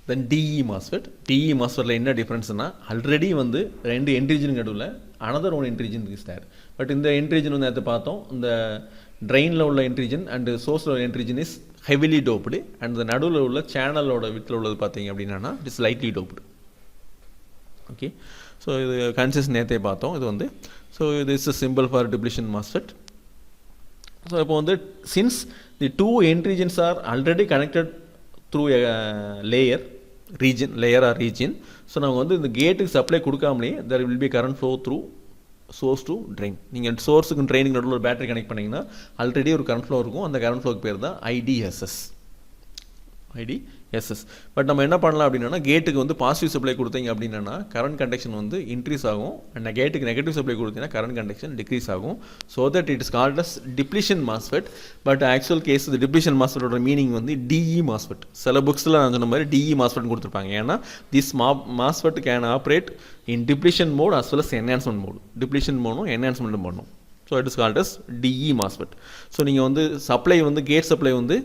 Then DE MOSFETல என்ன டிஃப்ரென்ஸ்னா, ஆல்ரெடி வந்து ரெண்டு என் ரீஜன் நடுவில் another one N region is there. But இந்த என் ரீஜன் வந்து நேற்று பார்த்தோம், இந்த ட்ரெயினில் உள்ள என் ரீஜன் அண்ட் சோர்ஸில் உள்ள N region is heavily doped, and இந்த நடுவில் உள்ள சேனலோட வித்தில் உள்ளது பார்த்தீங்க அப்படின்னா it is lightly doped. Okay, so இது கன்சிஸ்ட் நேற்றே பார்த்தோம். இது வந்து ஸோ இது is a simple for depletion MOSFET. So இப்போ வந்து since the two N regions are already connected through layer R region, so நம்ம வந்து இந்த கேட்டுக்கு சப்ளை கொடுக்காமலே there will be current flow through source to drain. நீங்கள் சோர்ஸுக்கு ட்ரெயினுக்கு நடுவில் ஒரு பேட்டரி கனெக்ட் பண்ணிங்கன்னா ஆல்ரெடி ஒரு கரண்ட் ஃப்ளோ இருக்கும். அந்த கரண்ட் ஃப்ளோக்கு பேர் தான் IDSS. பட் நம்ம என்ன பண்ணலாம் அப்படின்னா, கேட்டுக்கு வந்து பாசிட்டிவ் சப்ளை கொடுத்தீங்க அப்படின்னா கரண்ட் கண்டக்ஷன் வந்து இன்க்ரீஸ் ஆகும், அண்ட் கேட்டுக்கு நெகட்டிவ் சப்ளை கொடுத்தீங்கன்னா கரண்ட் கண்டக்ஷன் டிக்ரீஸ் ஆகும். So that it is called as depletion MOSFET. But actual case இந்த டிப்ளிஷன் MOSFETோட மீனிங் வந்து DE MOSFET. சில புக்ஸில் நான் சொன்ன மாதிரி DE MOSFET கொடுத்துருப்பாங்க. ஏன்னா this MOSFET can operate in depletion mode as well as enhancement mode. Depletion மோடும் என்ஹான்ஸ்மெண்ட்டும் பண்ணும். So it is called as DE MOSFET. So நீங்கள் வந்து சப்ளை வந்து கேட் சப்ளை வந்து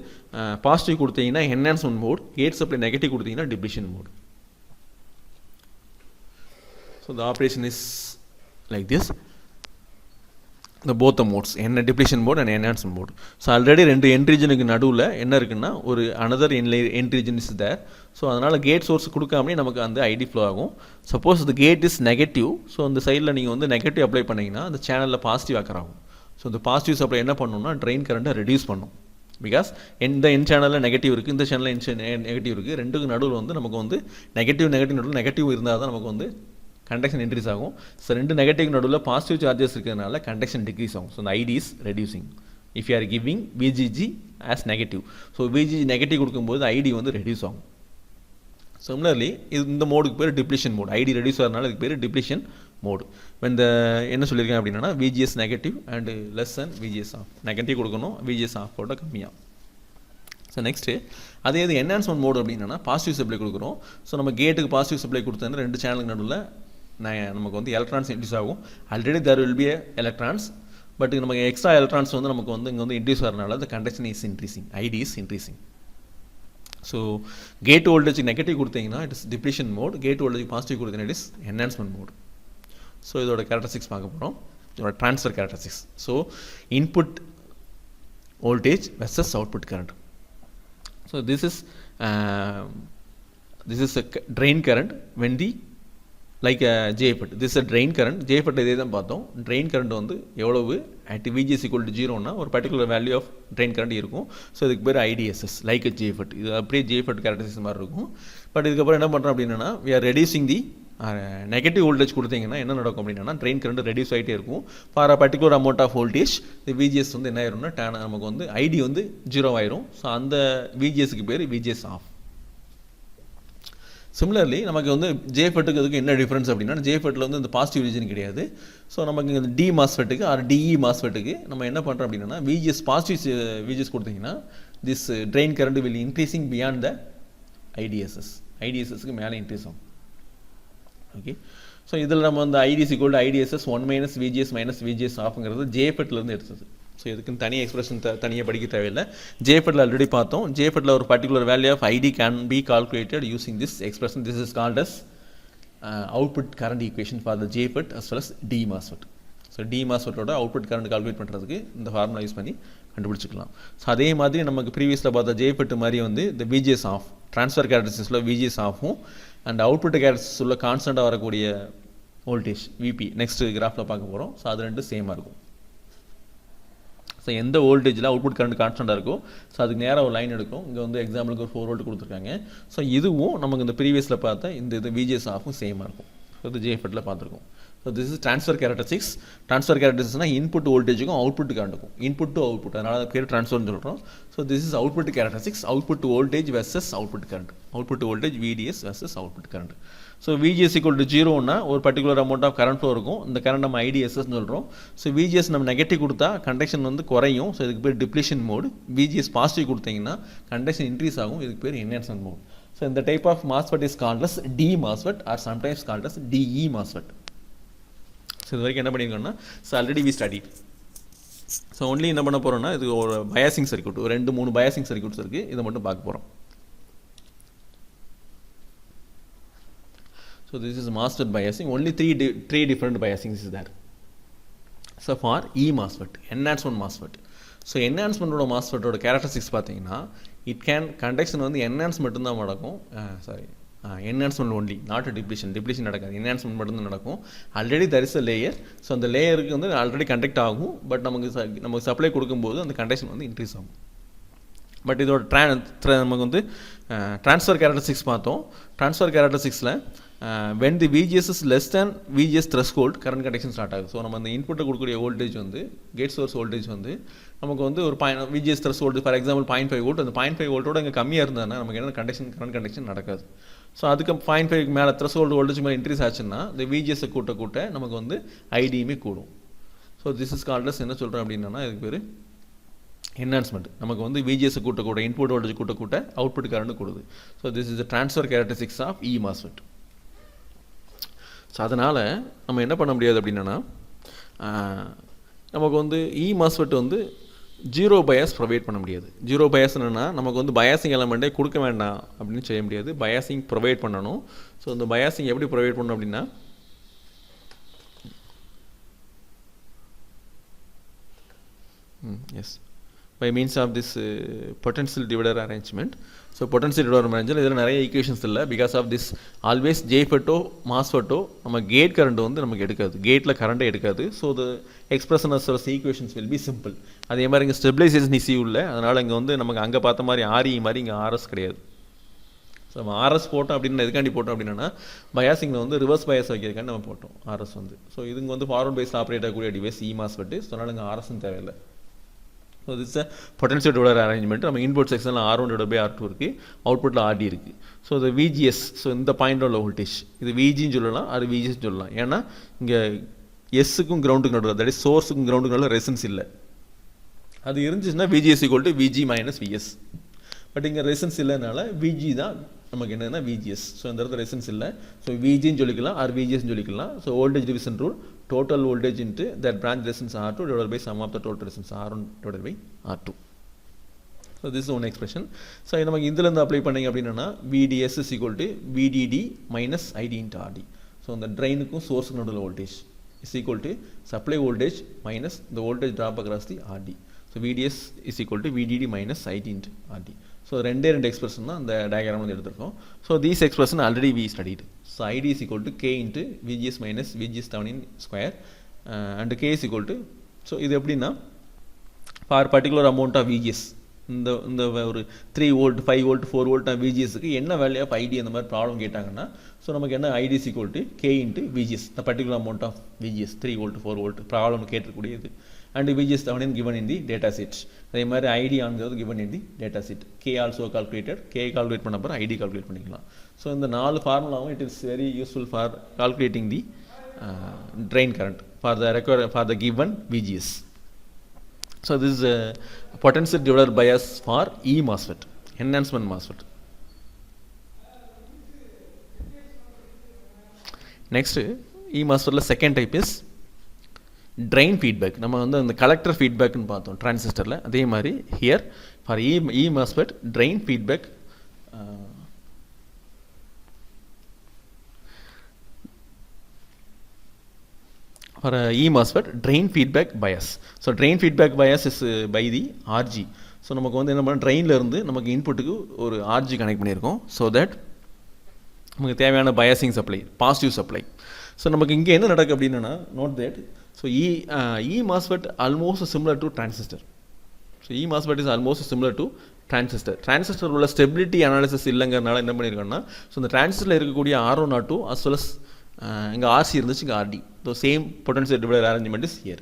பாசிட்டிவ் கொடுத்தீங்கன்னா enhancement mode, gate supply negative கொடுத்தீங்கன்னா depletion mode. So the operation is like this, இந்த போத் த மோட்ஸ், என்ன depletion mode and enhancement mode. So already ரெண்டு N ரீஜனுக்கு நடுவில் என்ன இருக்குன்னா ஒரு another N region is there. So அதனால் கேட் சோர்ஸ் கொடுக்காமலே நமக்கு அந்த ID ஃப்ளோ ஆகும். சப்போஸ் இந்த கேட் இஸ் நெகட்டிவ், ஸோ அந்த சைடில் நீங்கள் வந்து நெகட்டிவ் அப்ளை பண்ணிங்கன்னா அந்த சேனலில் பாசிட்டிவ் ஆக்கர் ஆகும். ஸோ இந்த பாசிட்டிவ் சப்ளை என்ன பண்ணணும்னா ட்ரெயின் கரண்ட்டை ரெடியூஸ் பண்ணும். பிகாஸ் இந்த என் சேனலில் நெகட்டிவ் இருக்குது, இந்த சேனலில் நெகட்டிவ் இருக்குது, ரெண்டுக்கு நடுவில் வந்து நமக்கு வந்து நெகட்டிவ் நடுவில் நெகட்டிவ் இருந்தால் தான் நமக்கு வந்து கண்டக்ஷன் இன்க்ரீஸ் ஆகும். ஸோ ரெண்டு நெகட்டிவ் நடுவில் பாசிட்டிவ் சார்ஜஸ் இருக்கிறதுனால கண்டக்ஷன் டிக்ரீஸ் ஆகும். ஸோ இந்த ID is reducing if you are giving VGG as negative. So VGG negative கொடுக்கும்போது ID வந்து ரெடியூஸ் ஆகும். சிமிலர்லி இது இந்த மோடுக்கு பேர் டிப்ளிஷன் மோட். ID ரெடியூஸ் ஆகிறதுனால இதுக்கு பேர் டிப்ளிஷன் மோடு. இந்த என்ன சொல்லியிருக்கேன் அப்படின்னா VGS negative and less than VGS off. Negative கொடுக்கணும், VGS ஆஃப் போட்டால் கம்மியாக. ஸோ நெக்ஸ்ட்டு அதே இது என்ஹான்ஸ்மெண்ட் மோடு அப்படின்னா பாசிட்டிவ் சப்ளை கொடுக்குறோம். ஸோ நம்ம கேட்டுக்கு பாசிட்டிவ் சப்ளை கொடுத்தா ரெண்டு சேனலுக்கு நடுவில் நமக்கு வந்து எலக்ட்ரான்ஸ் இன்டியூஸ் ஆகும். Already there will be electrons, but நமக்கு எக்ஸ்ட்ரா எலக்ட்ரான்ஸ் வந்து நமக்கு வந்து இங்கே வந்து இன்டியூஸ் ஆகிறதுனால the conduction is increasing, ID is increasing. So gate voltage negative கொடுத்தீங்கன்னா it is depletion mode, gate voltage positive கொடுத்தீங்கன்னா it is enhancement mode. So இதோட கேரக்டரிஸ்டிக்ஸ் பார்க்க போகிறோம், இதோட transfer characteristics. So input voltage versus output current. So this is a drain current when the like JFET. This is a drain current. JFET இதே தான் பார்த்தோம். drain current வந்து எவ்வளவு at VGS equal to 0 னா ஒரு particular value of drain current இருக்கும். So இதுக்கு பேர் IDSS like a JFET. இது அப்படியே JFET characteristics மாதிரி இருக்கும். பட் இதுக்கப்புறம் என்ன பண்ணுறோம் அப்படின்னா we are reducing the negative voltage கொடுத்தீங்கன்னா என்ன நடக்கும் அப்படின்னா ட்ரெயின் கரண்ட் ரெடியூஸ் ஆகிட்டே இருக்கும். For a particular amount of voltage இந்த விஜிஎஸ் வந்து என்ன ஆயிரும்னா நமக்கு வந்து ஐடி வந்து 0 ஆயிரும். ஸோ அந்த விஜிஎஸ்க்கு பேர் விஜிஎஸ் ஆஃப். சிமிலர்லி நமக்கு வந்து ஜேஃபெட்டுக்கு அதுக்கு என்ன டிஃப்ரென்ஸ் அப்படின்னா ஜேஃபெட்டில் வந்து இந்த பாசிட்டிவ் ரீஜன் கிடையாது. ஸோ நமக்கு இந்த டி மாஸ்ஃபெட்டுக்கு ஆர் டிஇ மாஸ்ஃபெட்டுக்கு நம்ம என்ன பண்ணுறோம் அப்படின்னா விஜிஎஸ் பாசிட்டிவ் விஜிஎஸ் கொடுத்தீங்கன்னா this drain current will increasing beyond the ஐடிஎஸ்எஸ்க்கு மேலே இன்க்ரீஸ் ஆகும். ஓகே, ஸோ இதில் நம்ம வந்து IDS equal to IDSS 1 - VGS - VGS ஆஃப்ங்கிறது ஜேஃபெட்லேருந்து எடுத்தது. ஸோ இதுக்குன்னு தனி எக்ஸ்பிரஷன் தனியாக படிக்க தேவையில்லை. ஜேஃபெட்டில் ஆல்ரெடி பார்த்தோம். ஜேஃபெட்டில் ஒரு particular value of ID can be calculated using this expression. This is called as output current equation for the JFET as well as D MOSFET. So D மாஸ்ஃபெட்டோட அவுட்புட் கரண்ட் கால்குலேட் பண்ணுறதுக்கு இந்த formula use பண்ணி கண்டுபிடிச்சிக்கலாம். So அதே மாதிரி நமக்கு ப்ரீவியஸில் பார்த்த JFET மாதிரி வந்து இந்த விஜிஎஸ் ஆஃப் ட்ரான்ஸ்ஃபர் கேரக்டரிஸ்டிக்ஸில் விஜிஎஸ் ஆஃபும் அண்ட் அவுட்புட் கேரக்டரிஸ்டிக்ஸ் உள்ள கான்ஸ்டண்ட்டாக வரக்கூடிய வோல்டேஜ் விபி நெக்ஸ்ட் கிராஃபில் பார்க்க போகிறோம். ஸோ அது ரெண்டும் சேமாக இருக்கும். ஸோ எந்த வோல்டேஜில் அவுட்புட் கரண்ட் கான்ஸ்டண்ட்டாக இருக்கும் ஸோ அதுக்கு நேராக ஒரு லைன் எடுக்கும். இங்கே வந்து எக்ஸாம்பிளுக்கு ஒரு 4 வோல்ட் கொடுத்துருக்காங்க. ஸோ இதுவும் நமக்கு இந்த ப்ரீவியஸில் பார்த்த இந்த விஜிஎஸ் ஆஃபும் சேமாக இருக்கும். ஸோ இது ஜேஃபெட்டில் பார்த்துருக்கோம். So this is transfer characteristics. Transfer கேரக்டரிஸ்டிக்ஸ்னால் இன்புட் வோல்டேஜுக்கும் அவுட்புட் கரண்ட்டுக்கும் இன்புட் டு அவுட்புட், அதனால் பேர் ட்ரான்ஸ்ஃபர்னு சொல்கிறோம். So this is output characteristics. Output voltage versus output current. Output voltage VDS versus output current. So VGS equal to 0னா ஒரு particular amount of current flow இருக்கும். இந்த கரண்ட் நம்ம ஐடிஎஸ்எஸ்ன்னு சொல்கிறோம். ஸோ விஜிஎஸ் நம்ம நெகட்டிவ் கொடுத்தா கண்டக்ஷன் வந்து குறையும். ஸோ இதுக்கு பேர் டிப்ளீஷன் மோட். விஜிஎஸ் பாசிட்டிவ் கொடுத்தீங்கன்னா கண்டக்ஷன் இன்க்ரீஸ் ஆகும். இதுக்கு பேர் என்ஹான்ஸ்மென்ட் மோட். ஸோ இந்த type of MOSFET is called as D MOSFET or sometimes called as DE MOSFET. So இது வரைக்கும் என்ன பண்ணியிருக்கோம்னா so already we study. So only என்ன பண்ண போகிறோம்னா இது ஒரு பயாசிங் சர்க்யூட், ஒரு 2-3 பயாசிங் சர்க்யூட்ஸ் இருக்குது. இதை மட்டும் பார்க்க போகிறோம். So this is MOSFET biasing. Only three different biasings is there. So for E MOSFET, enhancement MOSFET. So enhancement ஓட MOSFET ஓட characteristics பார்த்தீங்கன்னா it can conduction வந்து enhancement மட்டும்தான் நடக்கும். enhancement only, not depletion. depletion நடக்காது, enhancement மட்டும்தான் நடக்கும். Already there is a layer. So அந்த லேயருக்கு வந்து ஆல்ரெடி கண்டக்ட் ஆகும். பட் நமக்கு சப்ளை கொடுக்கும்போது அந்த கண்டக்ஷன் வந்து இன்க்ரீஸ் ஆகும். பட் இதோட நமக்கு வந்து ட்ரான்ஸ்ஃபர் கேரக்டரிஸ்டிக்ஸ் பார்த்தோம். ட்ரான்ஸ்ஃபர் கேரக்டரிஸ்டிக்ஸில் when the VGS is less than VGS threshold current conduction start ஆகுது. ஸோ நம்ம அந்த இன்புட்டை கொடுக்கக்கூடிய வோல்டேஜ் வந்து கேட் சோர்ஸ் வோல்டேஜ் வந்து நமக்கு வந்து ஒரு VGS threshold for example 0.5 volt. அந்த 0.5 வோல்ட்டோட இங்கே கம்மியாக இருந்தால் நமக்கு என்ன கரண்ட் கண்டக்ஷன் நடக்காது. ஸோ அதுக்கு 0.5க்கு மேலே த்ரெஷ்ஹோல்டு வோல்டேஜ் மேலே இன்க்ரீஸ் ஆச்சுன்னா இந்த விஜிஎஸ்ஸை கூட்ட நமக்கு வந்து ஐடியுமே கூடும். So this is called as என்ன சொல்கிறேன் அப்படின்னா இதுக்கு பேர் என்ஹான்ஸ்மெண்ட். நமக்கு வந்து விஜிஎஸ் கூட்ட இன்புட் வோல்டேஜ் கூட்ட அவுட்புட் கரண்ட் கூடுது. So this is the transfer characteristics of E MOSFET. So அதனால் நம்ம என்ன பண்ண முடியாது அப்படின்னா நமக்கு வந்து இ மாஸ்ஃபெட் வந்து ஜீரோ பயாஸ் ப்ரொவைட் பண்ண முடியாது. ஜீரோ பயாஸ் என்னென்னா நமக்கு வந்து பயாசிங் எலமெண்ட்டே கொடுக்க வேண்டாம் அப்படின்னு செய்ய முடியாது. பயாசிங் ப்ரொவைட் பண்ணணும். ஸோ இந்த பயாசிங் எப்படி ப்ரொவைட் பண்ணணும் அப்படின்னா S by means of this potential divider arrangement. So potential divider arrangement இதில் நிறைய ஈக்குவேஷன்ஸ் இல்லை. பிகாஸ் ஆஃப் திஸ் ஆல்வேஸ் ஜேஃபெட்டோ மாஸ்ஃபெட்டோ நம்ம கேட் கரண்ட் வந்து நமக்கு எடுக்காது, கேட்டில் கரண்ட்டே எடுக்காது. So the expression of equations will be simple. அதே மாதிரி இங்கே ஸ்டெபிலைசேஷன் இஷ்யூ இல்லை. அதனால் இங்கே வந்து நமக்கு அங்கே பார்த்த மாதிரி ஆர்இ மாதிரி இங்கே ஆர்எஸ் கிடையாது. ஸோ நம்ம ஆர்எஸ் போட்டோம் அப்படின்னு எதுக்காண்டி போட்டோம் அப்படின்னா பயாசிங்கில் வந்து ரிவர்ஸ் பயாஸ் வைக்கிறதுக்காண்டி நம்ம போட்டோம் ஆர்எஸ் வந்து. ஸோ இதுங்க வந்து ஃபார்வர்ட் பைஸ் ஆப்ரேட் ஆகக்கூடிய டிவைஸ் இ மாஸ்ஃபெட். ஸோ அதனால் இங்கே ஆர்எஸ்ன்னு தேவையில்லை. So this a potential divider arrangement. நம்ம இன்புட் செக்ஷனில் R1/R2 இருக்குது, அவுட்புட்டில் RD இருக்குது. ஸோ இந்த VGS, ஸோ இந்த பாயிண்ட் உள்ள வோல்டேஜ் இது VGன்னு சொல்லலாம், அது VGஸ்ன்னு சொல்லலாம். ஏன்னா இங்கே எஸ்ஸுக்கும் கிரவுண்டுக்கு நடுவில், தட் இஸ் சோர்ஸுக்கும் கிரவுண்டுக்கு நடுவில் ரெசன்ஸ் இல்லை. அது இருந்துச்சுன்னா VGS = VG - VS. பட் இங்கே ரெசன்ஸ் இல்லைனால VG தான் நமக்கு என்னென்னா VGS. ஸோ இந்த இடத்துல ரெசன்ஸ் இல்லை. ஸோ VGன்னு சொல்லிக்கலாம், ஆர் VGஸ்ன்னு சொல்லிக்கலாம். So voltage division rule, total voltage into that branch resistance R2 divided by sum of the total resistance R1 divided by R2. So this is one expression. So நமக்கு இதில் இருந்து apply பண்ணிங்க அப்படின்னா VDS is equal to VDD minus ID into RD. So அந்த ட்ரெயினுக்கும் சோர்ஸுக்கும் நடுவில் voltage is equal to supply voltage minus the voltage drop across the RD. ஸோ VDS is equal to VDD minus IT into RD. So ரெண்டு expression தான் அந்த diagram வந்து எடுத்திருக்கோம். So these expression already we studied. So ID is equal to K into VGS minus VGS Thevenin square and K is equal to, so இது எப்படின்னா for particular amount of VGS இந்த ஒரு 3 volt 5 volt 4 volt VGSக்கு என்ன value of ID அந்த மாதிரி problem கேட்டாங்கன்னா so நமக்கு என்ன ID is equal to K into VGS the particular amount of VGS 3 volt 4 volt problem கேட்கக்கூடியது and VGS Thevenin given in the data sheet. அதே மாதிரி ID ஆனது given in the data sheet. K also calculated. K calculate பண்ண அப்புறம் ID calculate பண்ணிக்கலாம். So இந்த 4 ஃபார்முலாவும் it is very useful for calculating the drain current for the given VGS. So this is a potential divider bias for E MOSFET, enhancement MOSFET. Next E MOSFET la second type is drain feedback. நம்ம வந்து அந்த collector feedback னு பார்த்தோம் டிரான்சிஸ்டர்ல. அதே மாதிரி here for E MOSFET drain feedback for E MOSFET drain feedback bias. So drain feedback bias is by the RG. So நமக்கு வந்து என்ன பண்ண ட்ரெயினில் இருந்து நமக்கு இன்புட்டுக்கு ஒரு RG கனெக்ட் பண்ணியிருக்கோம். ஸோ தட் நமக்கு தேவையான biasing supply positive supply. So நமக்கு இங்கே என்ன நடக்குது அப்படின்னா note that so E MOSFET almost similar to transistor. So E MOSFET is almost similar to transistor உள்ள ஸ்டெபிலிட்டி அனாலிசிஸ் இல்லைங்கிறனால என்ன பண்ணியிருக்கோம்னா ஸோ இந்த டிரான்சிஸ்டரில் இருக்கக்கூடிய R1 R2 as well as இங்கே RC இருந்துச்சு, இங்கே RD. So same potential divider arrangement is here.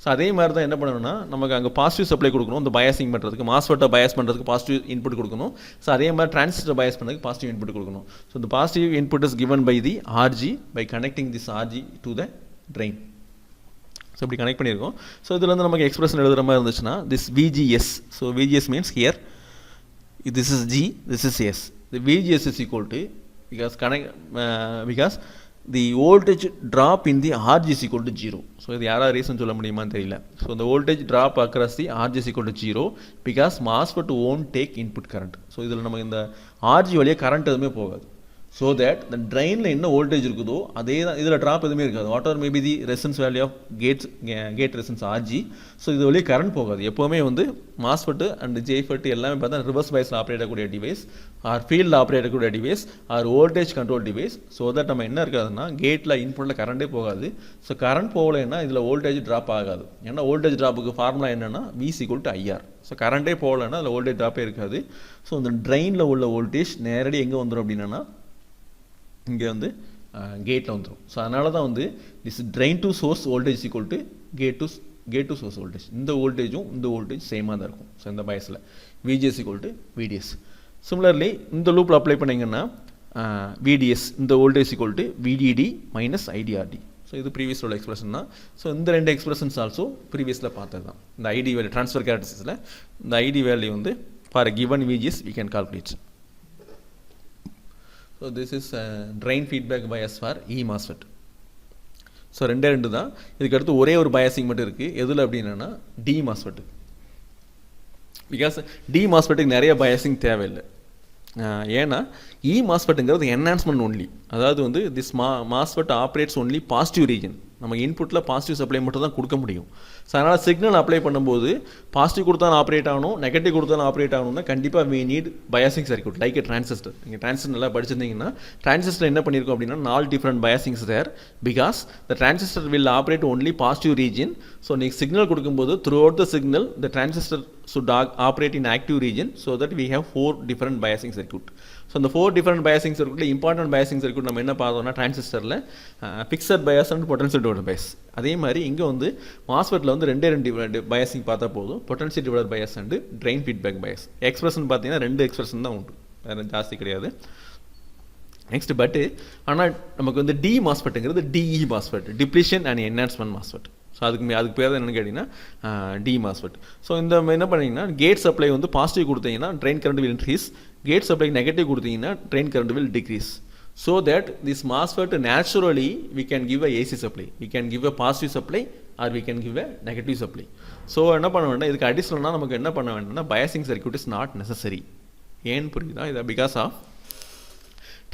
So அதே மாதிரி தான் என்ன பண்ணணும்னா நமக்கு அங்கே பாசிட்டிவ் சப்ளை கொடுக்கணும், இந்த பயாசிங் பண்ணுறதுக்கு மாஸ்ஃபெட்டை பயாஸ் பண்ணுறதுக்கு பாசிட்டிவ் இன்புட் கொடுக்கணும். ஸோ அதே மாதிரி டிரான்சிஸ்டர் பயாஸ் பண்ணுறதுக்கு பாசிட்டிவ் இன்புட் கொடுக்கணும். ஸோ இந்த positive input is given by the RG by connecting this RG to the drain. So இப்படி கனெக்ட் பண்ணியிருக்கோம். ஸோ இதில் வந்து நமக்கு எக்ஸ்பிரஷன் எழுதுகிற மாதிரி இருந்துச்சுன்னா this VGS. So VGS means here this is G, this is S. The VGS is equal to because the voltage drop in the RG is equal to 0. So இது யாராவது ரீசன் சொல்ல முடியுமான்னு தெரியல. So the voltage drop across the RG is equal to 0 because MOSFET won't take input current. So இதில் நமக்கு இந்த RG வழியாக current எதுவுமே போகாது. ஸோ தட் இந்த ட்ரெயினில் என்ன வோல்டேஜ் இருக்குதோ அதே தான் இதில் ட்ராப் எதுவுமே இருக்காது. What are maybe the resistance value of gate resistance RG. So இது வழியாக கரண்ட் போகாது. எப்போவுமே வந்து MOSFET அண்ட் JFET எல்லாமே பார்த்தா ரிவர்ஸ் பயாஸில் ஆப்ரேட் ஆகக்கூடிய டிவைஸ் ஆர் ஃபீல்டில் ஆப்ரேட் ஆகக்கூடிய device or voltage control device. So that நம்ம என்ன இருக்காதுன்னா கேட்டில் இன்புட்டில் கரண்டே போகாது. ஸோ கரண்ட் போகலைன்னா இதில் வோல்டேஜ் ட்ராப் ஆகாது. ஏன்னா வோல்டேஜ் ட்ராப்புக்கு ஃபார்முலா என்னென்னா V = IR. ஸோ கரண்டே போகலைன்னா அதில் வோல்டேஜ் ட்ராப்பே இருக்காது. ஸோ இந்த ட்ரெயினில் உள்ள வோல்டேஜ் நேரடி எங்கே வந்துடும் அப்படின்னா இங்கே வந்து கேட்டில் வந்துடும். ஸோ அதனால தான் வந்து this drain to source voltage equal to gate to source voltage. இந்த வோல்டேஜும் இந்த வோல்டேஜ் சேமாக தான் இருக்கும். ஸோ இந்த பயாஸில் VGS equal to VDS. Similarly இந்த லூப்பில் அப்ளை பண்ணிங்கன்னா VDS இந்த வோல்டேஜ் ஈக்குவல் டு VDD மைனஸ் IDRD. ஸோ இது ப்ரீவியஸ் உள்ள எக்ஸ்பிரஷன் தான். ஸோ இந்த ரெண்டு எக்ஸ்பிரஷன்ஸ் ஆல்சோ ப்ரீவியஸில் பார்த்தது தான். இந்த ID வேல்யூ ட்ரான்ஸ்ஃபர் கேரக்டரிஸ்டிக்ஸில் இந்த ID வேல்யூ வந்து for given VGS we can calculate. So this is drain feedback bias for E MOSFET. So ரெண்டு தான். இதுக்கு அடுத்து ஒரே ஒரு பயாசிங் மட்டும் இருக்குது. எதில் அப்படின்னா D MOSFET. பிகாஸ் D MOSFEட்டுக்கு நிறைய பயாசிங் தேவையில்லை. ஏன்னா E MOSFEட்டுங்கிறது என்ஹான்ஸ்மெண்ட் ஒன்லி. அதாவது வந்து this MOSFET operates only positive region. நம்ம இன்புட்டில் பாசிட்டிவ் சப்ளை மட்டும் தான் கொடுக்க முடியும். ஸோ அதனால் சிக்னல் அப்ளை பண்ணும்போது பாசிட்டிவ் கொடுத்தாலும் ஆப்ரேட் ஆகணும், நெகட்டிவ் கொடுத்தாலும் ஆப்ரேட் ஆகணும்னா கண்டிப்பாக we need biasing circuit like a transistor. நீங்கள் டிரான்சிஸ்டர் நல்லா படிச்சிருந்தீங்கன்னா டிரான்சிஸ்டர் என்ன பண்ணியிருக்கோம் அப்படின்னா 4 different biasings there because the transistor will operate only positive region. So நீங்கள் சிக்னல் கொடுக்கும்போது throughout the signal the transistor should operate in active region so that we have 4 different biasing circuit. So இந்த 4 different biasing சர்க்யூட்டில் important biasing circuit நம்ம என்ன பார்த்தோம்னா டிரான்சிஸ்டரில் fixed bias and potential divider bias. அதே மாதிரி இங்கே வந்து மாஸ்ஃபெட்டில் வந்து ரெண்டு பயாசிங் பார்த்தா போதும், potential divider bias and drain feedback bias. Expression பார்த்தீங்கன்னா 2 எக்ஸ்பிரஷன் தான் உண்டு, வேறு ஜாஸ்தி கிடையாது. நெக்ஸ்ட் பட்டு ஆனால் நமக்கு வந்து D MOSFEட்டுங்கிறது DE MOSFET, depletion and enhancement MOSFET. So அதுக்கு பேர் தான் என்னென்னு கேட்டிங்கன்னா D MOSFET. ஸோ இந்த என்ன பண்ணிங்கன்னா கேட் சப்ளை வந்து பாசிட்டிவ் கொடுத்தீங்கன்னா drain current will increase, gate supply negative கொடுத்தீங்கன்னா drain current will decrease. So that this MOSFET naturally we can give a AC supply, we can give a positive supply or we can give a negative supply. So என்ன பண்ண வேண்டாம், இதுக்கு அடிஷ்னலாக நமக்கு என்ன பண்ண வேண்டாம்னா biasing circuit is not necessary. ஏன்னு புரியுதா? இது because of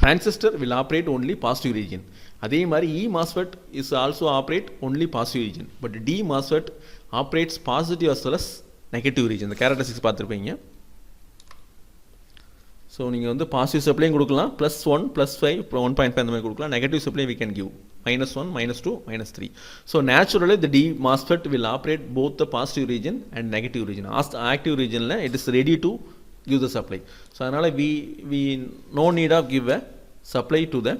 transistor will operate only positive region. அதே மாதிரி E MOSFET is also operate only positive region, but D MOSFET operates positive as well as negative region. இந்த characteristics பார்த்துருப்பீங்க. So நீங்கள் வந்து positive சப்ளையும் கொடுக்கலாம், +1 +5 அப்புறம் 1.5 அந்த மாதிரி கொடுக்கலாம். Negative supply we can give -1 -2 -3. So naturally the D MOSFET will operate both the positive region and negative region. Active regionல it is ready to give the supply. So அதனால் we no need of give a supply to the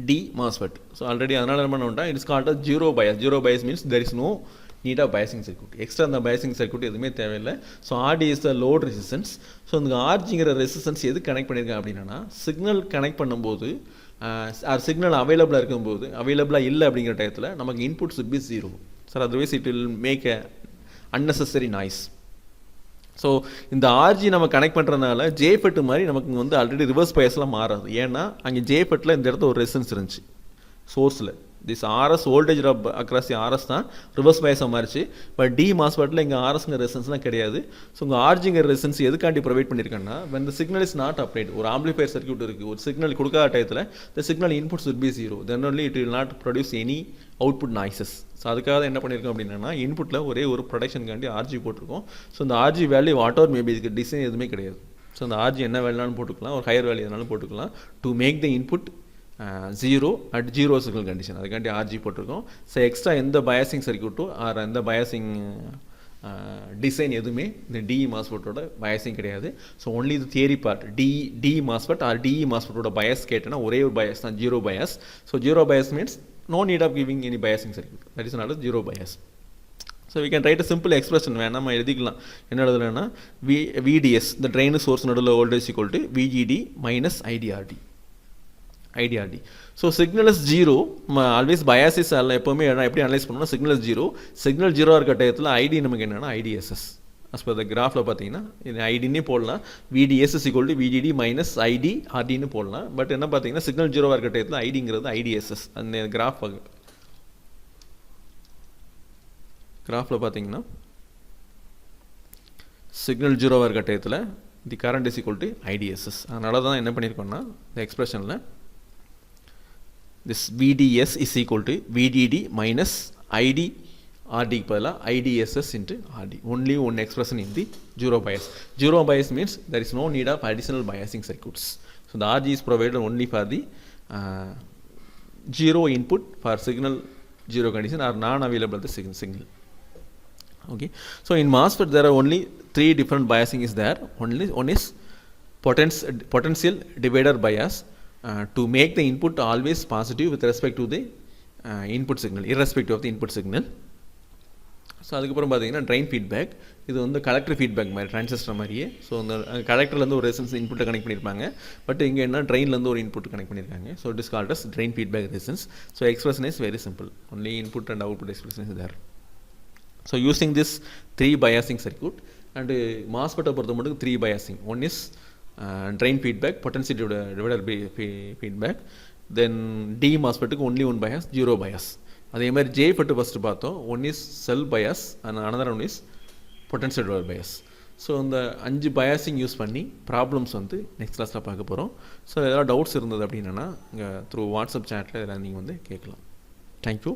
D MOSFET. So already அதனால் என்ன பண்ணோம்னா it is called as zero bias. Zero bias means there is no need of biasing circuit. Extra அந்த biasing circuit எதுவுமே தேவையில்லை. So RD is the load resistance. So இந்த RGங்கிற resistance எது connect பண்ணியிருக்கேன் அப்படின்னா சிக்னல் கனெக்ட் பண்ணும்போது சிக்னல் அவைலபிளாக இருக்கும்போது அவைலபிளாக இல்லை அப்படிங்கிற டயத்தில் நமக்கு input should be 0. Sir otherwise it will make a unnecessary noise. So இந்த ஆர்ஜி நம்ம கனெக்ட் பண்ணுறதுனால ஜேஃபெட் மாதிரி நமக்கு வந்து ஆல்ரெடி ரிவர்ஸ் பயஸ்லாம் மாறாது. ஏன்னா அங்கே ஜேஃபெட்டில் இந்த இடத்துல ஒரு ரெசிஸ்டன்ஸ் இருந்துச்சு சோர்ஸில். This RS voltage drop across RS தான் ரிவர்ஸ் பயஸாக மாறிச்சு. பட் டி மாஸ்பெட்டில் இங்கே ஆர்எஸ்ங்கிற ரெசிஸ்டன்ஸ்லாம் கிடையாது. ஸோ உங்கள் ஆர்ஜிங்கிற ரெசிஸ்டன்ஸ் எதுக்காண்டி ப்ரொவைட் பண்ணியிருக்கேன்னா when the signal is not applied, ஒரு ஆம்பிளிஃபையர் சர்க்யூட் இருக்குது, ஒரு சிக்னல் கொடுக்காத டயத்தில் the signal input should be 0, then only it will not produce any output noises. So அதுக்காக என்ன பண்ணியிருக்கோம் அப்படின்னா இன்புட்டில் ஒரே ஒரு ப்ரொடக்ஷனுக்காண்டி ஆர்ஜி போட்டிருக்கோம். ஸோ இந்த RG value what are maybe இதுக்கு டிசைன் எதுவுமே கிடையாது. ஸோ அந்த ஆர்ஜி என்ன வேல்யூனாலும் போட்டுக்கலாம், ஒரு ஹையர் வேல்யூ எதுனாலும் போட்டுக்கலாம் to make the input 0 at 0 signal condition. அதுக்காண்டி ஆர்ஜி போட்டிருக்கோம். ஸோ எக்ஸ்ட்ரா எந்த பயாசிங் சர்க்யூட்டோ ஆர் எந்த பயாசிங் டிசைன் எதுவுமே இந்த டிஇ மாஸ்பெட்டோட பயாசிங் கிடையாது. ஸோ ஒன்லி இது theory part. D MOSFET or DE மாஸ்பெட்டோட பயாஸ் கேட்டேன்னா ஒரே ஒரு பயாஸ் தான், zero bias. So zero bias means no need of giving any biasing circuit. That is not a zero bias. So we can write a simple expression. வேணாமா எழுதிக்கலாம். என்ன எழுதலாம்னா VDS the drain source நடுவில் voltage equal to VGD minus IDRD. So signal is 0. Always பயாசிஸ் எப்போவுமே எப்படி analyse பண்ணணும்னா signal is 0. Signal 0 இருக்க டயத்தில் ID நமக்கு என்னென்னா IDSS. as per the கிராஃபில் பார்த்தீங்கன்னா இது ஐடின்னு போடலாம், VDS is equal to VGD minus ID RDன்னு போடலாம். பட் என்ன பார்த்தீங்கன்னா சிக்னல் 0 இருக்க டயத்தில் ஐடிங்கிறது IDSS. அந்த கிராஃபில் பார்த்தீங்கன்னா சிக்னல் 0 இருக்க டயத்தில் தி current is equal to IDSS. அதனால தான் என்ன பண்ணியிருக்கோம்னா இந்த எக்ஸ்பிரஷனில் this VDS is equal to VDD minus ID RD பதிலாக IDSS into RD. Only one expression in the zero bias. Zero bias means there is no need of additional biasing circuits. So the RG is provided only for the zero input for signal zero condition or non-available the signal. Okay. So in MOSFET there are only 3 different biasing is there. One is potential divider bias to make the input always positive with respect to the input signal, irrespective of the input signal. So அதுக்கப்புறம் பார்த்தீங்கன்னா train feedback. இது வந்து collector feedback மாதிரி transistor மாதிரியே. So அந்த கலெக்டர்லேருந்து ஒரு resistance இன்புட்டை connect பண்ணியிருப்பாங்க. பட் இங்கே என்ன ட்ரெயின்லேருந்து ஒரு இன்புட் கனெக்ட் பண்ணியிருக்காங்க. So it is called as drain feedback resistance. So expression is very simple. Only input and output expression is there. So using this 3 biasing circuit and மாஸ்பெட்டை பொறுத்த மட்டும் 3 biasing. One is drain feedback, potential divider feedback. Then D மாஸ்பெட்டுக்கு only one bias, zero bias. அதே மாதிரி JFET first பார்த்தோம். One is self bias and another one is potential divider bias. So இந்த 5 biasing use பண்ணி problems வந்து next கிளாஸில் பார்க்க போகிறோம். ஸோ ஏதாவது டவுட்ஸ் இருந்தது அப்படின்னா இங்கே த்ரூ வாட்ஸ்அப் சேட்டில் இதெல்லாம் நீங்கள் வந்து கேட்கலாம். தேங்க்யூ.